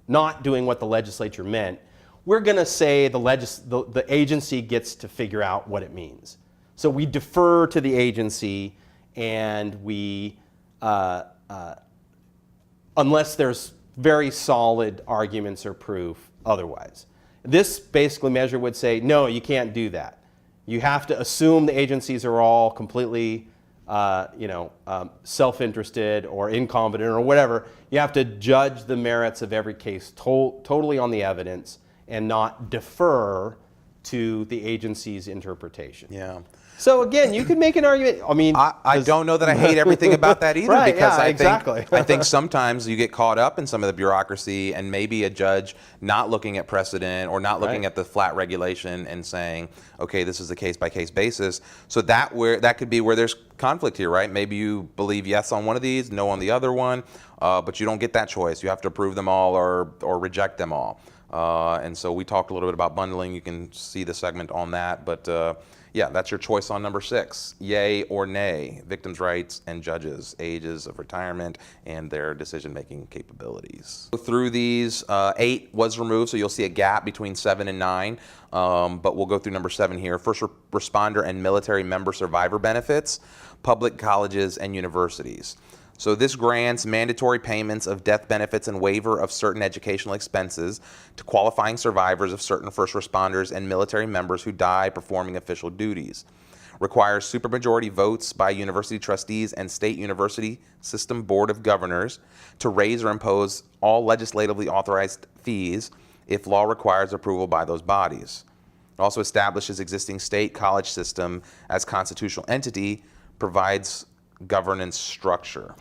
not doing what the legislature meant, we're going to say the agency gets to figure out what it means. So we defer to the agency, and we, unless there's very solid arguments or proof otherwise. This basically measure would say, no, you can't do that. You have to assume the agencies are all completely self-interested or incompetent or whatever. You have to judge the merits of every case totally on the evidence and not defer to the agency's interpretation. Yeah. So again, you could make an argument. I mean, I don't know that I hate everything about that either, right, because exactly. I think sometimes you get caught up in some of the bureaucracy, and maybe a judge not looking at precedent or not looking at the flat regulation and saying, okay, this is a case-by-case basis. So that could be where there's conflict here, right? Maybe you believe yes on one of these, no on the other one, but you don't get that choice. You have to approve them all or reject them all. And so we talked a little bit about bundling. You can see the segment on that, but yeah, that's your choice on number 6. Yay or nay, victims' rights and judges, ages of retirement, and their decision-making capabilities. Through these, 8 was removed, so you'll see a gap between 7 and 9, but we'll go through number 7 here. First responder and military member survivor benefits, public colleges and universities. So this grants mandatory payments of death benefits and waiver of certain educational expenses to qualifying survivors of certain first responders and military members who die performing official duties. Requires supermajority votes by university trustees and state university system board of governors to raise or impose all legislatively authorized fees if law requires approval by those bodies. It also establishes existing state college system as constitutional entity, provides governance structure.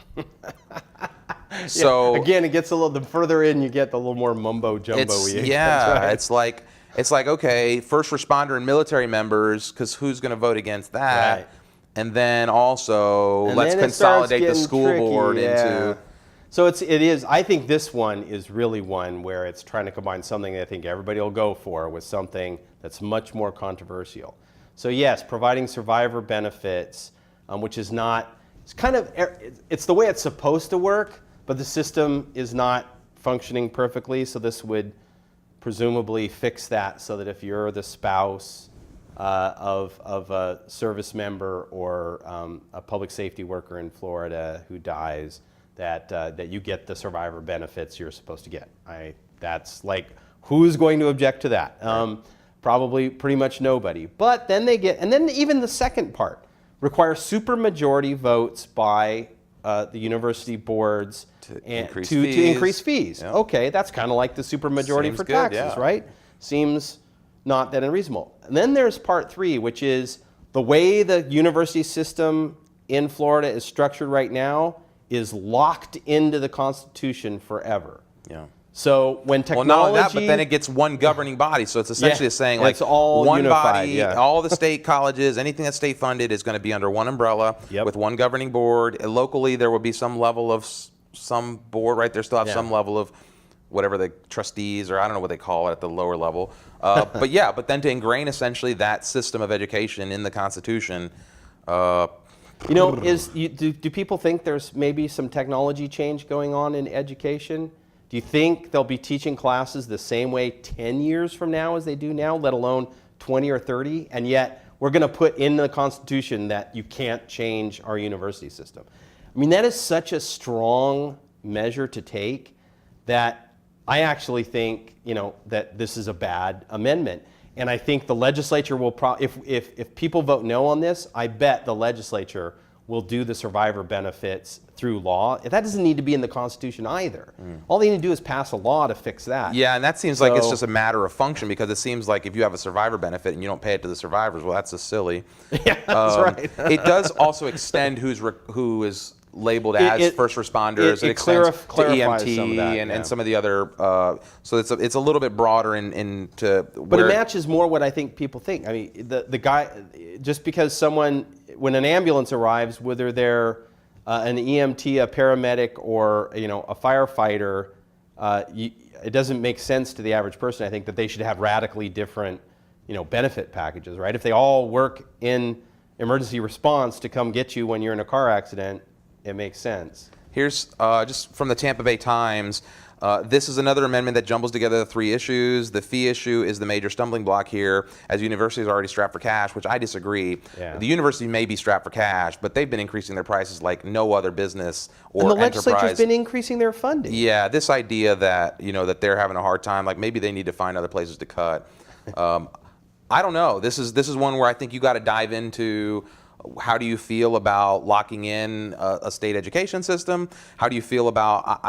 So again, it gets a little, the further in you get, the little more mumbo jumbo. it's like okay, first responder and military members, because who's going to vote against that? Right. And then also And let's then it starts consolidate the getting school tricky, board yeah. into. So it is. I think this one is really one where it's trying to combine something that I think everybody will go for with something that's much more controversial. So yes, providing survivor benefits, which is not. It's kind of. It's the way it's supposed to work, but the system is not functioning perfectly. So this would presumably fix that, so that if you're the spouse of a service member or a public safety worker in Florida who dies, that you get the survivor benefits you're supposed to get. That's like, who's going to object to that? Probably pretty much nobody. But then and then even the second part requires supermajority votes by the university boards to increase fees. Yeah. Okay, that's kind of like the supermajority Seems for good, taxes, yeah. right? Seems not that unreasonable. And then there's part 3, which is the way the university system in Florida is structured right now is locked into the Constitution forever. Yeah. So when technology... Well, not only that, but then it gets one governing body. So it's essentially saying like it's all one unified, body, yeah. all the state colleges, anything that's state funded is going to be under one umbrella with one governing board. Locally, there will be some level of some board, right? There still have some level of whatever the trustees, or I don't know what they call it at the lower level. But yeah, but then to ingrain essentially that system of education in the Constitution. You know, do people think there's maybe some technology change going on in education? Do you think they'll be teaching classes the same way 10 years from now as they do now, let alone 20 or 30? And yet we're going to put in the Constitution that you can't change our university system. I mean, that is such a strong measure to take that I actually think, that this is a bad amendment. And I think the legislature will if people vote no on this, I bet the legislature will do the survivor benefits through law. That doesn't need to be in the Constitution either. All they need to do is pass a law to fix that. Yeah, and that seems like it's just a matter of function, because it seems like if you have a survivor benefit and you don't pay it to the survivors, well, that's just silly. Yeah, that's right. It does also extend who is labeled as first responders. It extends to EMT some of that, and some of the other. So it's a little bit broader into. But it matches more what I think people think. I mean, the guy, just because when an ambulance arrives, whether they're an EMT, a paramedic, or a firefighter, it doesn't make sense to the average person, I think, that they should have radically different benefit packages, right? If they all work in emergency response to come get you when you're in a car accident, it makes sense. Here's just from the Tampa Bay Times. This is another amendment that jumbles together the 3 issues. The fee issue is the major stumbling block here, as universities are already strapped for cash, which I disagree. Yeah. The university may be strapped for cash, but they've been increasing their prices like no other business or and the enterprise. legislature's been increasing their funding. Yeah, this idea that that they're having a hard time, like maybe they need to find other places to cut. I don't know. This is one where I think you got to dive into. How do you feel about locking in a state education system? How do you feel about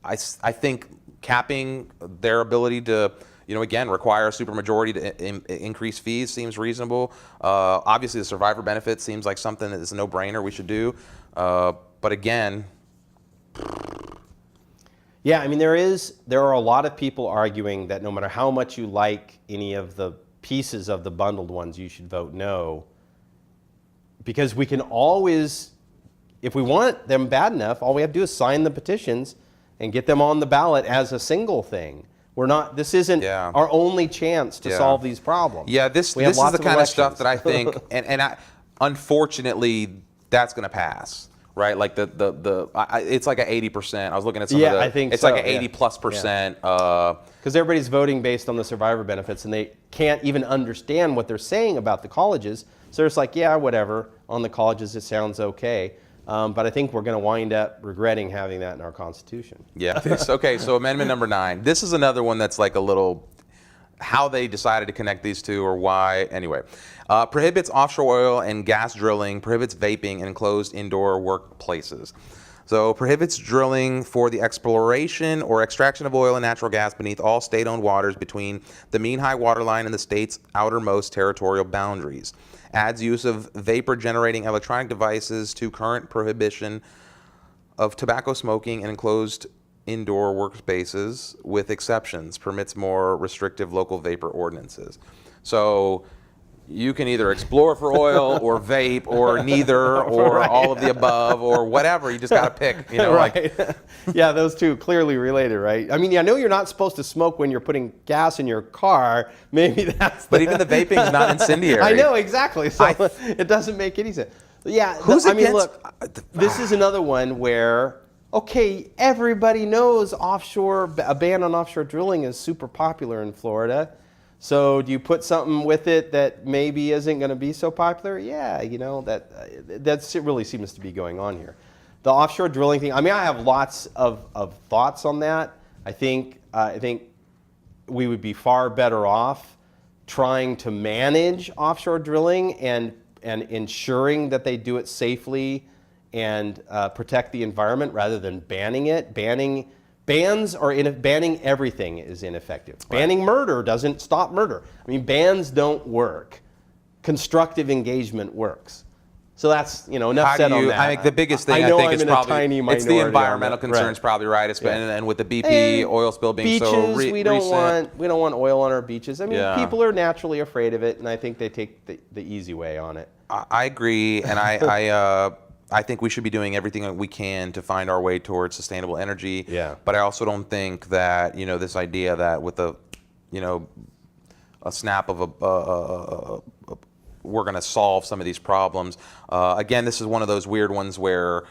I think capping their ability to, again, require a supermajority to increase fees seems reasonable. Obviously, the survivor benefit seems like something that is a no-brainer we should do. But again, yeah, I mean, there are a lot of people arguing that no matter how much you like any of the pieces of the bundled ones, you should vote no. Because we can always, if we want them bad enough, all we have to do is sign the petitions and get them on the ballot as a single thing. This isn't our only chance to solve these problems. Yeah, this is the kind of stuff that I think, unfortunately, that's going to pass, right? Like it's like an 80%. I was looking at some of the, I think it's so, like an 80+%. Because everybody's voting based on the survivor benefits, and they can't even understand what they're saying about the colleges. So it's like, yeah, whatever. On the colleges, it sounds okay. But I think we're going to wind up regretting having that in our Constitution. Yeah. Okay, so amendment number 9. This is another one that's like a little, how they decided to connect these two or why. Anyway, prohibits offshore oil and gas drilling, prohibits vaping in enclosed indoor workplaces. So prohibits drilling for the exploration or extraction of oil and natural gas beneath all state-owned waters between the mean high water line and the state's outermost territorial boundaries. Adds use of vapor-generating electronic devices to current prohibition. of tobacco smoking in enclosed indoor workspaces with exceptions, permits more restrictive local vapor ordinances. So you can either explore for oil or vape or neither or all of the above or whatever. You just got to pick, you know, right. Yeah, those two clearly related, right? I mean, I know you're not supposed to smoke when you're putting gas in your car. Maybe that's But even the vaping is not incendiary. I know, exactly. So it doesn't make any sense. Yeah, I mean, look, this is another one where, okay, everybody knows a ban on offshore drilling is super popular in Florida. So do you put something with it that maybe isn't going to be so popular? Yeah, you know, that's it really seems to be going on here. The offshore drilling thing, I mean, I have lots of thoughts on that. I think we would be far better off trying to manage offshore drilling and ensuring that they do it safely and protect the environment rather than banning it. Banning everything is ineffective. Right. Banning murder doesn't stop murder. I mean, bans don't work. Constructive engagement works. So that's, you know, enough said on that. I think the biggest thing I think is probably it's the environmental concerns, probably right. And with the BP oil spill being so recent. We don't want oil on our beaches. I mean, people are naturally afraid of it, and I think they take the easy way on it. I agree, and I think we should be doing everything that we can to find our way towards sustainable energy. Yeah. But I also don't think that, you know, this idea that with a snap of we're going to solve some of these problems. Again, this is one of those weird ones where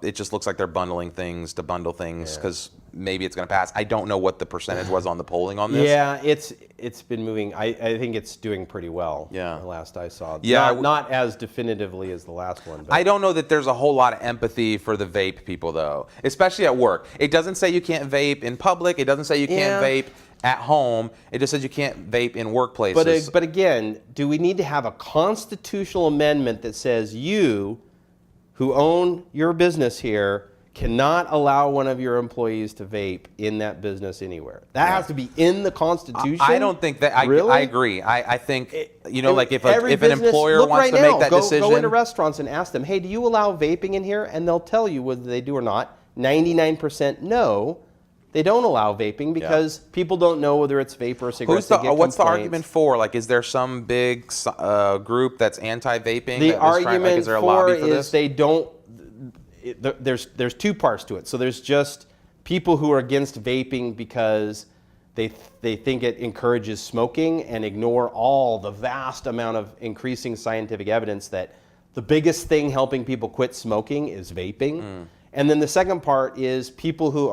it just looks like they're bundling things to bundle things because maybe it's going to pass. I don't know what the percentage was on the polling on this. Yeah, it's been moving. I think it's doing pretty well. Yeah. The last I saw. Yeah, not as definitively as the last one. But I don't know that there's a whole lot of empathy for the vape people though, especially at work. It doesn't say you can't vape in public. It doesn't say you can't vape at home. It just says you can't vape in workplaces. But again, do we need to have a constitutional amendment that says you, who own your business here, cannot allow one of your employees to vape in that business anywhere? That has to be in the Constitution? I don't think that. Really? I agree. I think, you know, like if an employer wants to make that decision. Go into restaurants and ask them, hey, do you allow vaping in here? And they'll tell you whether they do or not. 99% no. They don't allow vaping because people don't know whether it's vape or cigarettes. What's the argument for? Like, is there some big group that's anti-vaping? The argument is they don't. There's two parts to it. So there's just people who are against vaping because they think it encourages smoking and ignore all the vast amount of increasing scientific evidence that the biggest thing helping people quit smoking is vaping. And then the second part is people who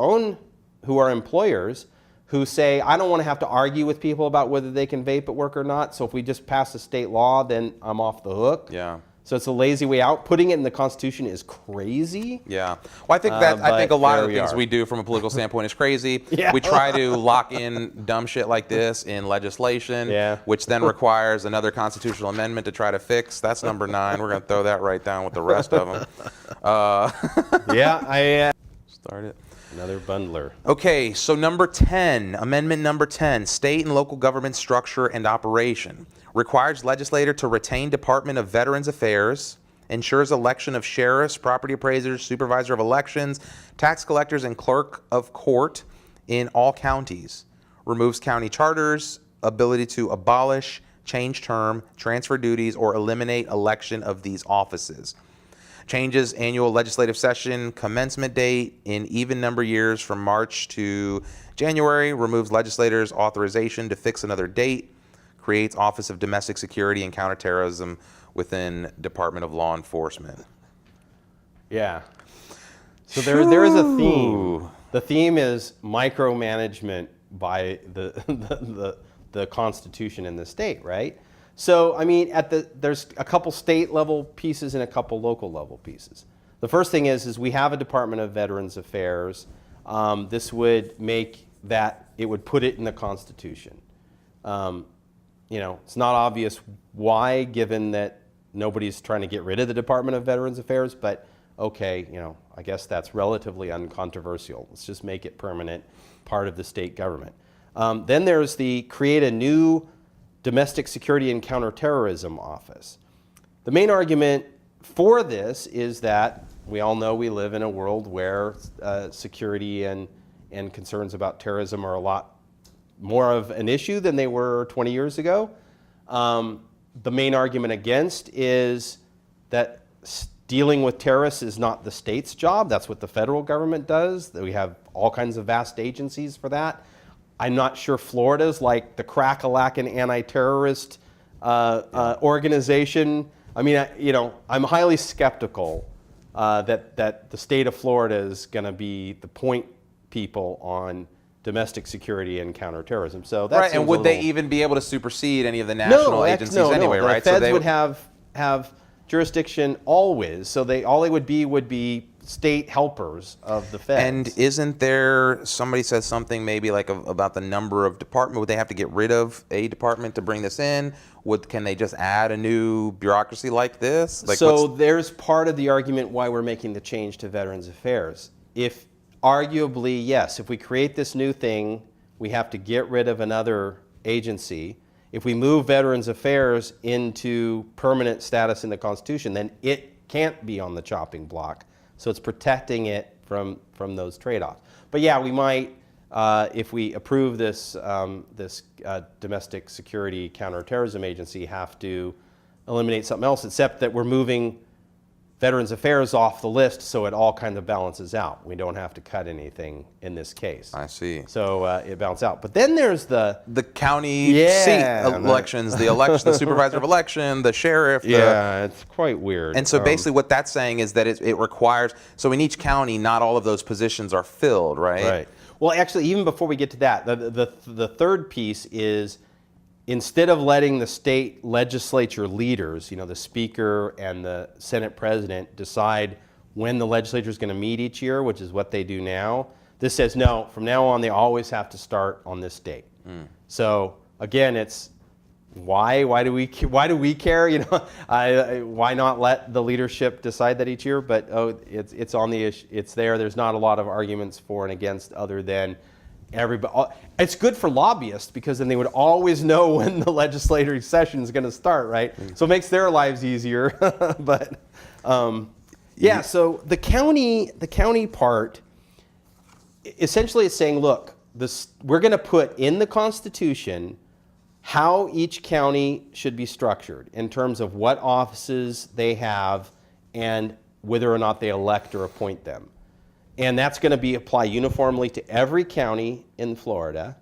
are employers who say, I don't want to have to argue with people about whether they can vape at work or not. So if we just pass a state law, then I'm off the hook. Yeah. So it's a lazy way out. Putting it in the Constitution is crazy. Yeah. Well, I think I think a lot of the things we do from a political standpoint is crazy. We try to lock in dumb shit like this in legislation, which then requires another constitutional amendment to try to fix. That's number 9. We're going to throw that right down with the rest of them. Start it. Another bundler. Okay, so number 10, amendment number 10, state and local government structure and operation. Requires legislator to retain Department of Veterans Affairs, ensures election of sheriffs, property appraisers, supervisor of elections, tax collectors, and clerk of court in all counties. Removes county charters, ability to abolish, change term, transfer duties, or eliminate election of these offices. Changes annual legislative session commencement date in even number years from March to January. Removes legislators' authorization to fix another date. Creates Office of Domestic Security and Counterterrorism within Department of Law Enforcement. Yeah. So there is a theme. The theme is micromanagement by the Constitution in the state, right? So, I mean, there's a couple state level pieces and a couple local level pieces. The first thing is we have a Department of Veterans Affairs. This would make that, it would put it in the Constitution. You know, it's not obvious why, given that nobody's trying to get rid of the Department of Veterans Affairs, but okay, you know, I guess that's relatively uncontroversial. Let's just make it permanent, part of the state government. Then there's create a new Domestic Security and Counterterrorism Office. The main argument for this is that we all know we live in a world where security and concerns about terrorism are a lot more of an issue than they were 20 years ago. The main argument against is that dealing with terrorists is not the state's job. That's what the federal government does. We have all kinds of vast agencies for that. I'm not sure Florida's like the crack-a-lackin' anti-terrorist organization. I mean, I'm highly skeptical that the state of Florida is going to be the point people on domestic security and counterterrorism. So that's right. And would they even be able to supersede any of the national agencies anyway? The right. Feds so they would have jurisdiction always. So all they would be state helpers of the Feds. And isn't there, somebody says something maybe like about the number of department, would they have to get rid of a department to bring this in? Can they just add a new bureaucracy like this? Like so there's part of the argument why we're making the change to Veterans Affairs. If arguably, yes, if we create this new thing, we have to get rid of another agency. If we move Veterans Affairs into permanent status in the Constitution, then it can't be on the chopping block. So it's protecting it from those trade-offs. But yeah, we might, if we approve this domestic security counterterrorism agency, have to eliminate something else, except that we're moving Veterans Affairs off the list, so it all kind of balances out. We don't have to cut anything in this case. I see. So it balances out. But then there's the county seat elections, the supervisor of election, the sheriff. It's quite weird. And so basically what that's saying is that it requires, so in each county, not all of those positions are filled, right? Right. Well, actually, even before we get to that, the third piece is, instead of letting the state legislature leaders, the Speaker and the Senate President, decide when the legislature is going to meet each year, which is what they do now, this says no, from now on they always have to start on this date. So again, it's why do we care? Why not let the leadership decide that each year? But it's on the issue. It's there. There's not a lot of arguments for and against, other than everybody. It's good for lobbyists because then they would always know when the legislative session is going to start, right? So it makes their lives easier. But so the county part essentially is saying, look, we're going to put in the Constitution how each county should be structured in terms of what offices they have and whether or not they elect or appoint them. And that's going to be applied uniformly to every county in Florida,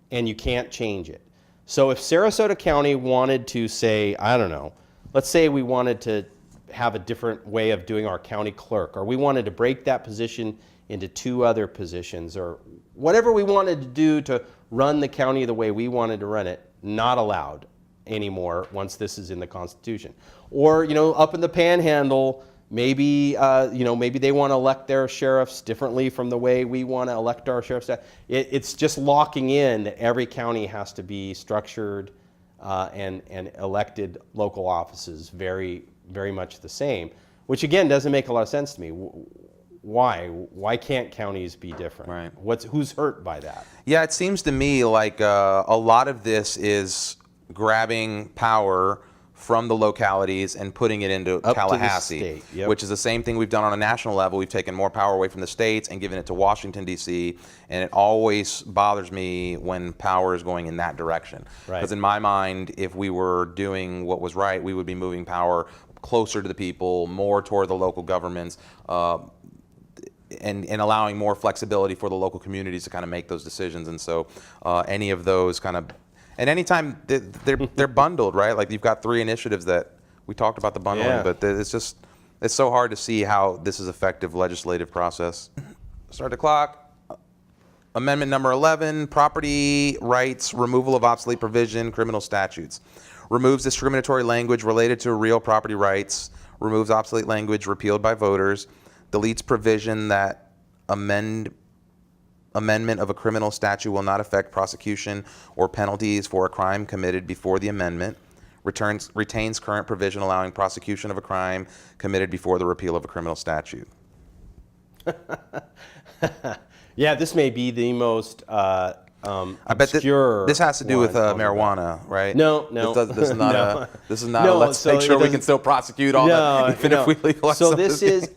and you can't change it. So if Sarasota County wanted to say, I don't know, let's say we wanted to have a different way of doing our county clerk, or we wanted to break that position into two other positions, or whatever we wanted to do to run the county the way we wanted to run it, not allowed anymore once this is in the Constitution. Or, up in the Panhandle, maybe they want to elect their sheriffs differently from the way we want to elect our sheriffs. It's just locking in that every county has to be structured and elected local offices very, very much the same, which again doesn't make a lot of sense to me. Why can't counties be different? Right. Who's hurt by that? Yeah, it seems to me like a lot of this is grabbing power from the localities and putting it into Tallahassee, which is the same thing we've done on a national level. We've taken more power away from the states and given it to Washington, D.C., and it always bothers me when power is going in that direction. Because in my mind, if we were doing what was right, we would be moving power closer to the people, more toward the local governments, and allowing more flexibility for the local communities to kind of make those decisions. And so any of those kind of, and anytime they're bundled, right? Like you've got three initiatives that we talked about the bundling, but it's so hard to see how this is effective legislative process. Start the clock. Amendment number 11, property rights, removal of obsolete provision, criminal statutes. Removes discriminatory language related to real property rights, removes obsolete language repealed by voters, deletes provision that amendment of a criminal statute will not affect prosecution or penalties for a crime committed before the amendment, retains current provision allowing prosecution of a crime committed before the repeal of a criminal statute. Yeah, this may be the most I bet obscure. this has to do with marijuana, right? No. This is not. This is not. Let's make sure we can still prosecute all that, even if we legalize So something. this is.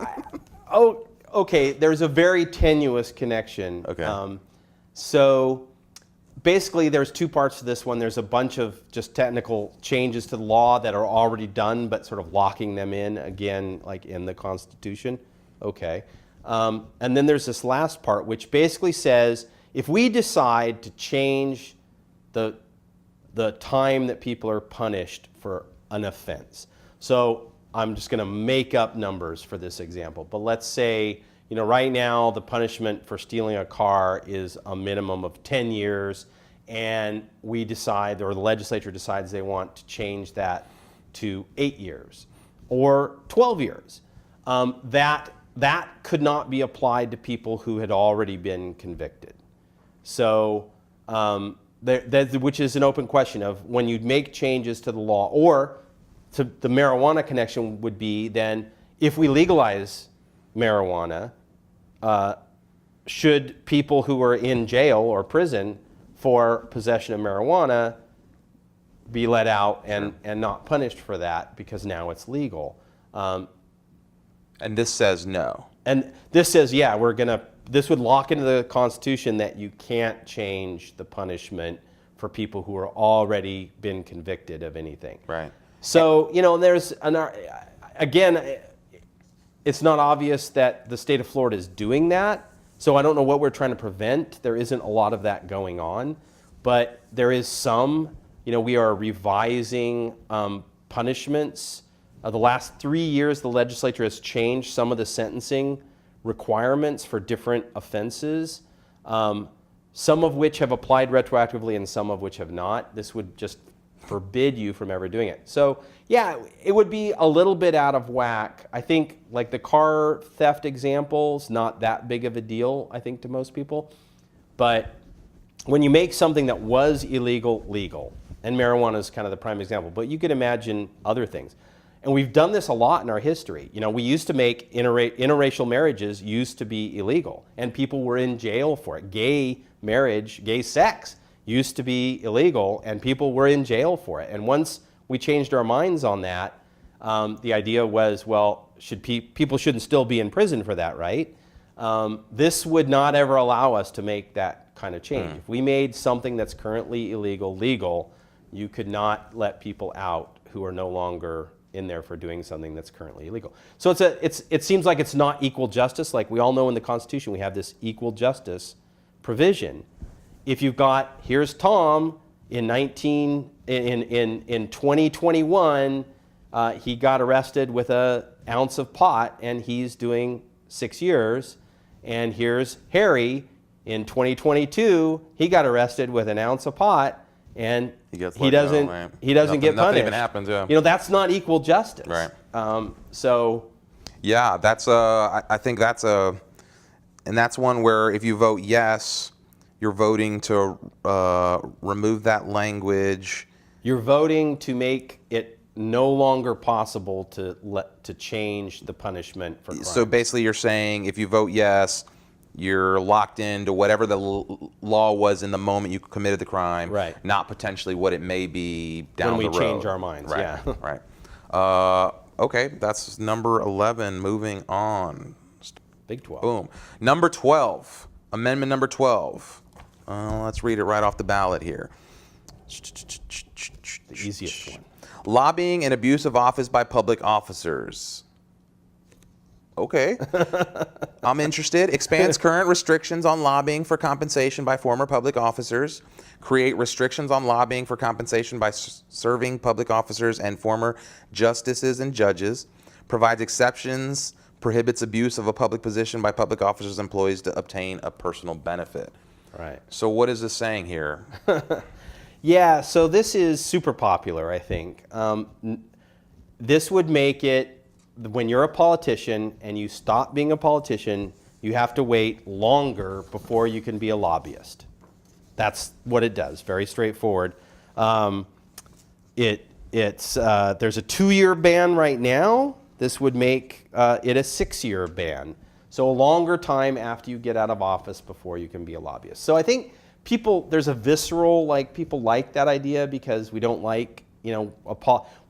Oh, okay. There's a very tenuous connection. Okay. So basically, there's two parts to this one. There's a bunch of just technical changes to the law that are already done, but sort of locking them in again, like in the Constitution. Okay. And then there's this last part, which basically says if we decide to change the time that people are punished for an offense. So I'm just going to make up numbers for this example, but let's say, right now the punishment for stealing a car is a minimum of 10 years, and we decide, or the legislature decides they want to change that to 8 years or 12 years. That could not be applied to people who had already been convicted. So, which is an open question of when you make changes to the law, or to the marijuana connection would be then if we legalize marijuana, should people who are in jail or prison for possession of marijuana be let out and not punished for that because now it's legal? And this says no. And this says, this would lock into the Constitution that you can't change the punishment for people who are already been convicted of anything. Right. So, there's again, it's not obvious that the state of Florida is doing that. So I don't know what we're trying to prevent. There isn't a lot of that going on, but there is some. We are revising punishments. The last 3 years, the legislature has changed some of the sentencing requirements for different offenses, some of which have applied retroactively and some of which have not. This would just forbid you from ever doing it. So yeah, it would be a little bit out of whack. I think like the car theft example's not that big of a deal, I think, to most people. But when you make something that was illegal, legal, and marijuana is kind of the prime example, but you could imagine other things. And we've done this a lot in our history. We used to make interracial marriages used to be illegal, and people were in jail for it. Gay marriage, gay sex used to be illegal, and people were in jail for it. And once we changed our minds on that, the idea was, well, people shouldn't still be in prison for that, right? This would not ever allow us to make that kind of change. If we made something that's currently illegal legal, you could not let people out who are no longer in there for doing something that's currently illegal. So it seems like it's not equal justice. Like we all know in the Constitution we have this equal justice provision. If you've got, here's Tom in 2021, he got arrested with an ounce of pot and he's doing 6 years. And here's Harry in 2022, he got arrested with an ounce of pot and he doesn't get punished. Nothing even happens. Yeah. That's not equal justice. Right. So. Yeah, I think that's and that's one where if you vote yes, you're voting to remove that language. You're voting to make it no longer possible to change the punishment for crime. So basically, you're saying if you vote yes, you're locked into whatever the law was in the moment you committed the crime, right? Not potentially what it may be down the road. When we change our minds, right? Yeah. Right. Okay, that's number 11. Moving on. Big 12. Boom. Number 12. Amendment number 12. Let's read it right off the ballot here. The easiest one. Lobbying and abuse of office by public officers. Okay. I'm interested. Expands current restrictions on lobbying for compensation by former public officers. Create restrictions on lobbying for compensation by serving public officers and former justices and judges. Provides exceptions. Prohibits abuse of a public position by public officers and employees to obtain a personal benefit. Right. So what is this saying here? Yeah, so this is super popular, I think. This would make it, when you're a politician and you stop being a politician, you have to wait longer before you can be a lobbyist. That's what it does, very straightforward. There's a 2-year ban right now. This would make it a 6-year ban. So a longer time after you get out of office before you can be a lobbyist. So I think there's a visceral, people like that idea because we don't like,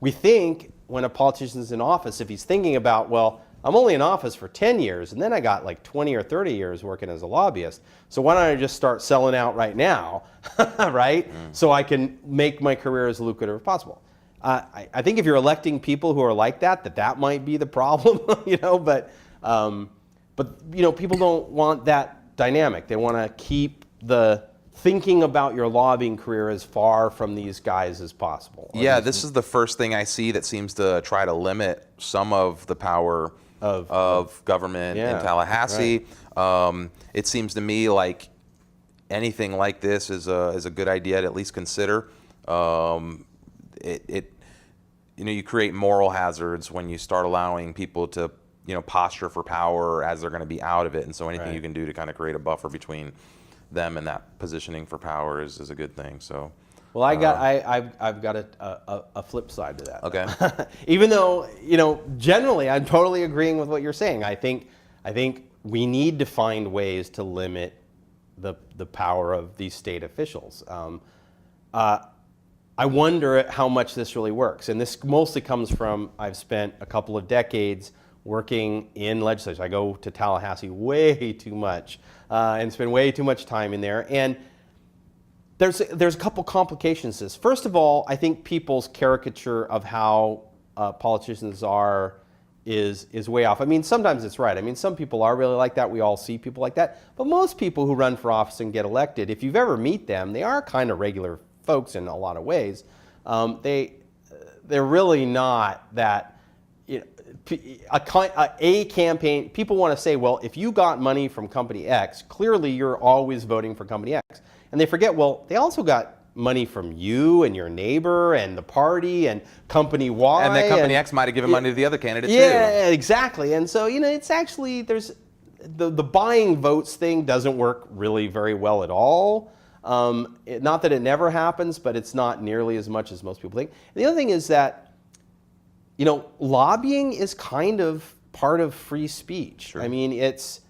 we think when a politician's in office, if he's thinking about, well, I'm only in office for 10 years, and then I got like 20 or 30 years working as a lobbyist. So why don't I just start selling out right now, right? So I can make my career as lucrative as possible. I think if you're electing people who are like that, that might be the problem, but people don't want that dynamic. They want to keep the thinking about your lobbying career as far from these guys as possible. Yeah, this is the first thing I see that seems to try to limit some of the power of government in Tallahassee. Right. It seems to me like anything like this is a good idea to at least consider. You create moral hazards when you start allowing people to posture for power as they're going to be out of it, and so anything you can do to kind of create a buffer between them and that positioning for power is a good thing. So, well, I've got a flip side to that. Okay. Even though generally I'm totally agreeing with what you're saying. I think we need to find ways to limit the power of these state officials. I wonder how much this really works, and this mostly comes from I've spent a couple of decades working in legislature. I go to Tallahassee way too much and spend way too much time in there. And there's a couple complications to this. First of all, I think people's caricature of how politicians are is way off. I mean, sometimes it's right. I mean, some people are really like that. We all see people like that. But most people who run for office and get elected, if you've ever met them, they are kind of regular folks in a lot of ways. They're really not that. A campaign, people want to say, well, if you got money from company X, clearly you're always voting for company X. And they forget, well, they also got money from you and your neighbor and the party and company Y. And that company X might have given money to the other candidate too. Yeah, exactly. And so, it's actually, there's the buying votes thing doesn't work really very well at all. Not that it never happens, but it's not nearly as much as most people think. And the other thing is that lobbying is kind of part of free speech. Sure. I mean, it's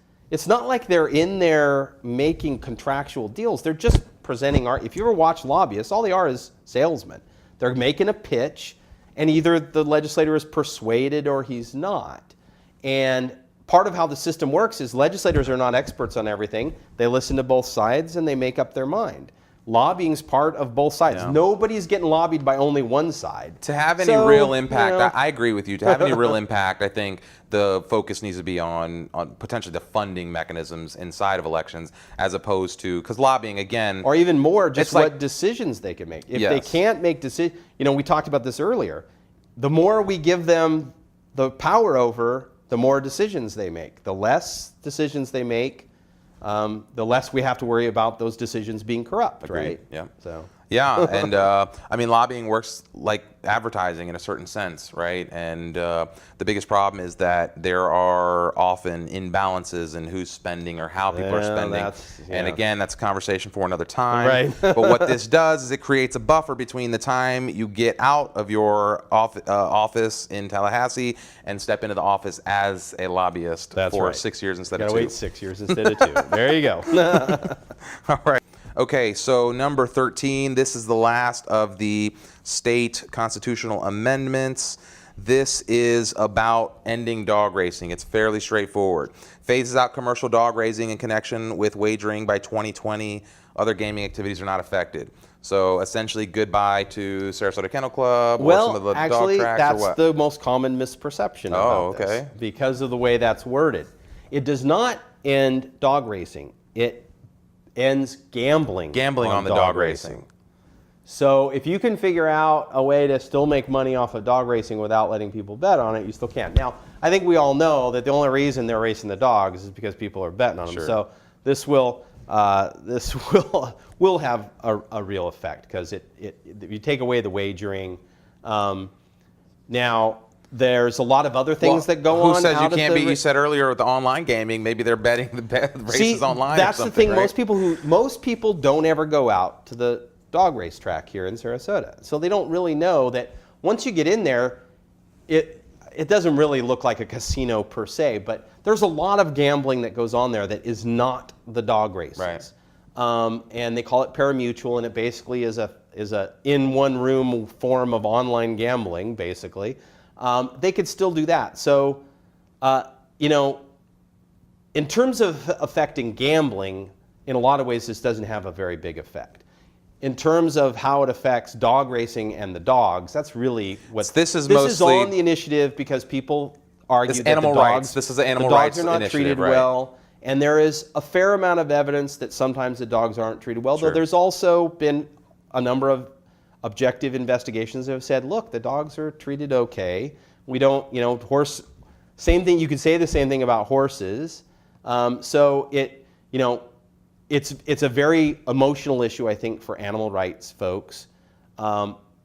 not like they're in there making contractual deals. They're just presenting if you ever watch lobbyists, all they are is salesmen. They're making a pitch, and either the legislator is persuaded or he's not. And part of how the system works is legislators are not experts on everything. They listen to both sides and they make up their mind. Lobbying's part of both sides. Yeah. Nobody's getting lobbied by only one side. To have any real impact, I agree with you. To have any real impact, I think the focus needs to be on potentially the funding mechanisms inside of elections, as opposed to, because lobbying, again, or even more, just what decisions they can make. If they can't make decisions, we talked about this earlier. The more we give them the power over, the more decisions they make. The less decisions they make, the less we have to worry about those decisions being corrupt. Agreed. Right? Yeah. So. Yeah, and I mean, lobbying works like advertising in a certain sense, right? And the biggest problem is that there are often imbalances in who's spending or how people are spending. And again, that's a conversation for another time. Right. But what this does is it creates a buffer between the time you get out of your office in Tallahassee and step into the office as a lobbyist for 6 years instead of 2. Gotta wait 6 years instead of 2. There you go. All right. Okay, so number 13, this is the last of the state constitutional amendments. This is about ending dog racing. It's fairly straightforward. Phases out commercial dog raising in connection with wagering by 2020. Other gaming activities are not affected. So essentially, goodbye to Sarasota Kennel Club or some of the actually, dog tracks, or what? that's the most common misperception about this because of the way that's worded. It does not end dog racing. It ends gambling on the dog racing. So if you can figure out a way to still make money off of dog racing without letting people bet on it, you still can. Now, I think we all know that the only reason they're racing the dogs is because people are betting on them. Sure. So this will have a real effect because if you take away the wagering. Now, there's a lot of other things that go on. Who says you can't be? You said earlier with the online gaming, maybe they're betting the races online. That's or something, the thing. Right? Most people don't ever go out to the dog race track here in Sarasota, so they don't really know that once you get in there, it doesn't really look like a casino per se, but there's a lot of gambling that goes on there that is not the dog races. Right. And they call it parimutuel, and it basically is a in one room form of online gambling, basically. They could still do that. So You know, in terms of affecting gambling, in a lot of ways, this doesn't have a very big effect. In terms of how it affects dog racing and the dogs, that's really what This is this is mostly- on the initiative because people argue It's that animal the dogs, rights. This is an animal the dogs rights are not initiative, treated right. well, and there is a fair amount of evidence that sometimes the dogs aren't treated well. Sure. Though there's also been a number of objective investigations that have said, look, the dogs are treated okay. We don't, you know, same thing. You could say the same thing about horses. So it, you know, it's a very emotional issue, I think, for animal rights folks.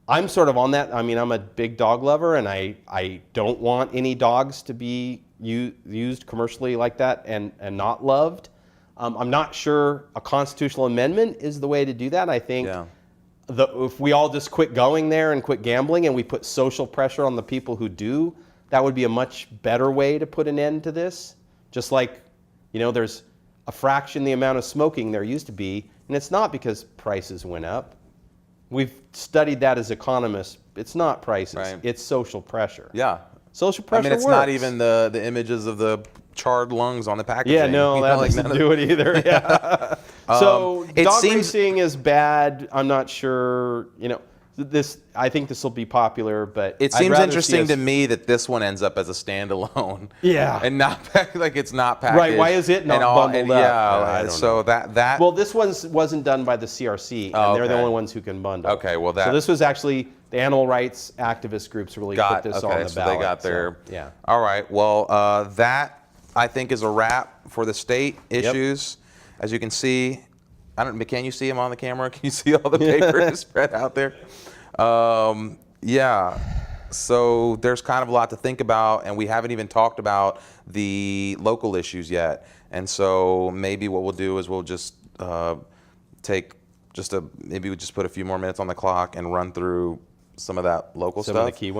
I'm sort of on that. I mean, I'm a big dog lover, and I don't want any dogs to be used commercially like that and not loved. I'm not sure a constitutional amendment is the way to do that. I think Yeah. if we all just quit going there and quit gambling and we put social pressure on the people who do, that would be a much better way to put an end to this. Just like, you know, there's a fraction the amount of smoking there used to be, and it's not because prices went up. We've studied that as economists. It's not prices, Right. it's social pressure. Yeah. Social I pressure mean, it's works. not even the images of the charred lungs on the packaging. Yeah, no, You that know, like doesn't none of- do it either. Yeah. So it dog seems- racing is bad. I'm not sure. You know, I think this will be popular, but It I'd seems rather interesting see to us- me that this one ends up as a standalone. Yeah. And not like it's not packaged. Right, why is it not and all, bundled and up? Yeah. I don't so that. Well, this one wasn't done by the CRC, and Oh, they're the okay. only ones who can bundle. Okay, well, that- So this was actually the animal rights activist groups really got put this okay, on the so ballot. they got their. So, yeah. All right. Well, that I think is a wrap for the state issues. As you can see, can you see them on the camera? Can you see all the papers spread out there? Yeah. So there's kind of a lot to think about, and we haven't even talked about the local issues yet. And so maybe what we'll do is we'll just maybe we just put a few more minutes on the clock and run through some of that local Some stuff. of the key ones.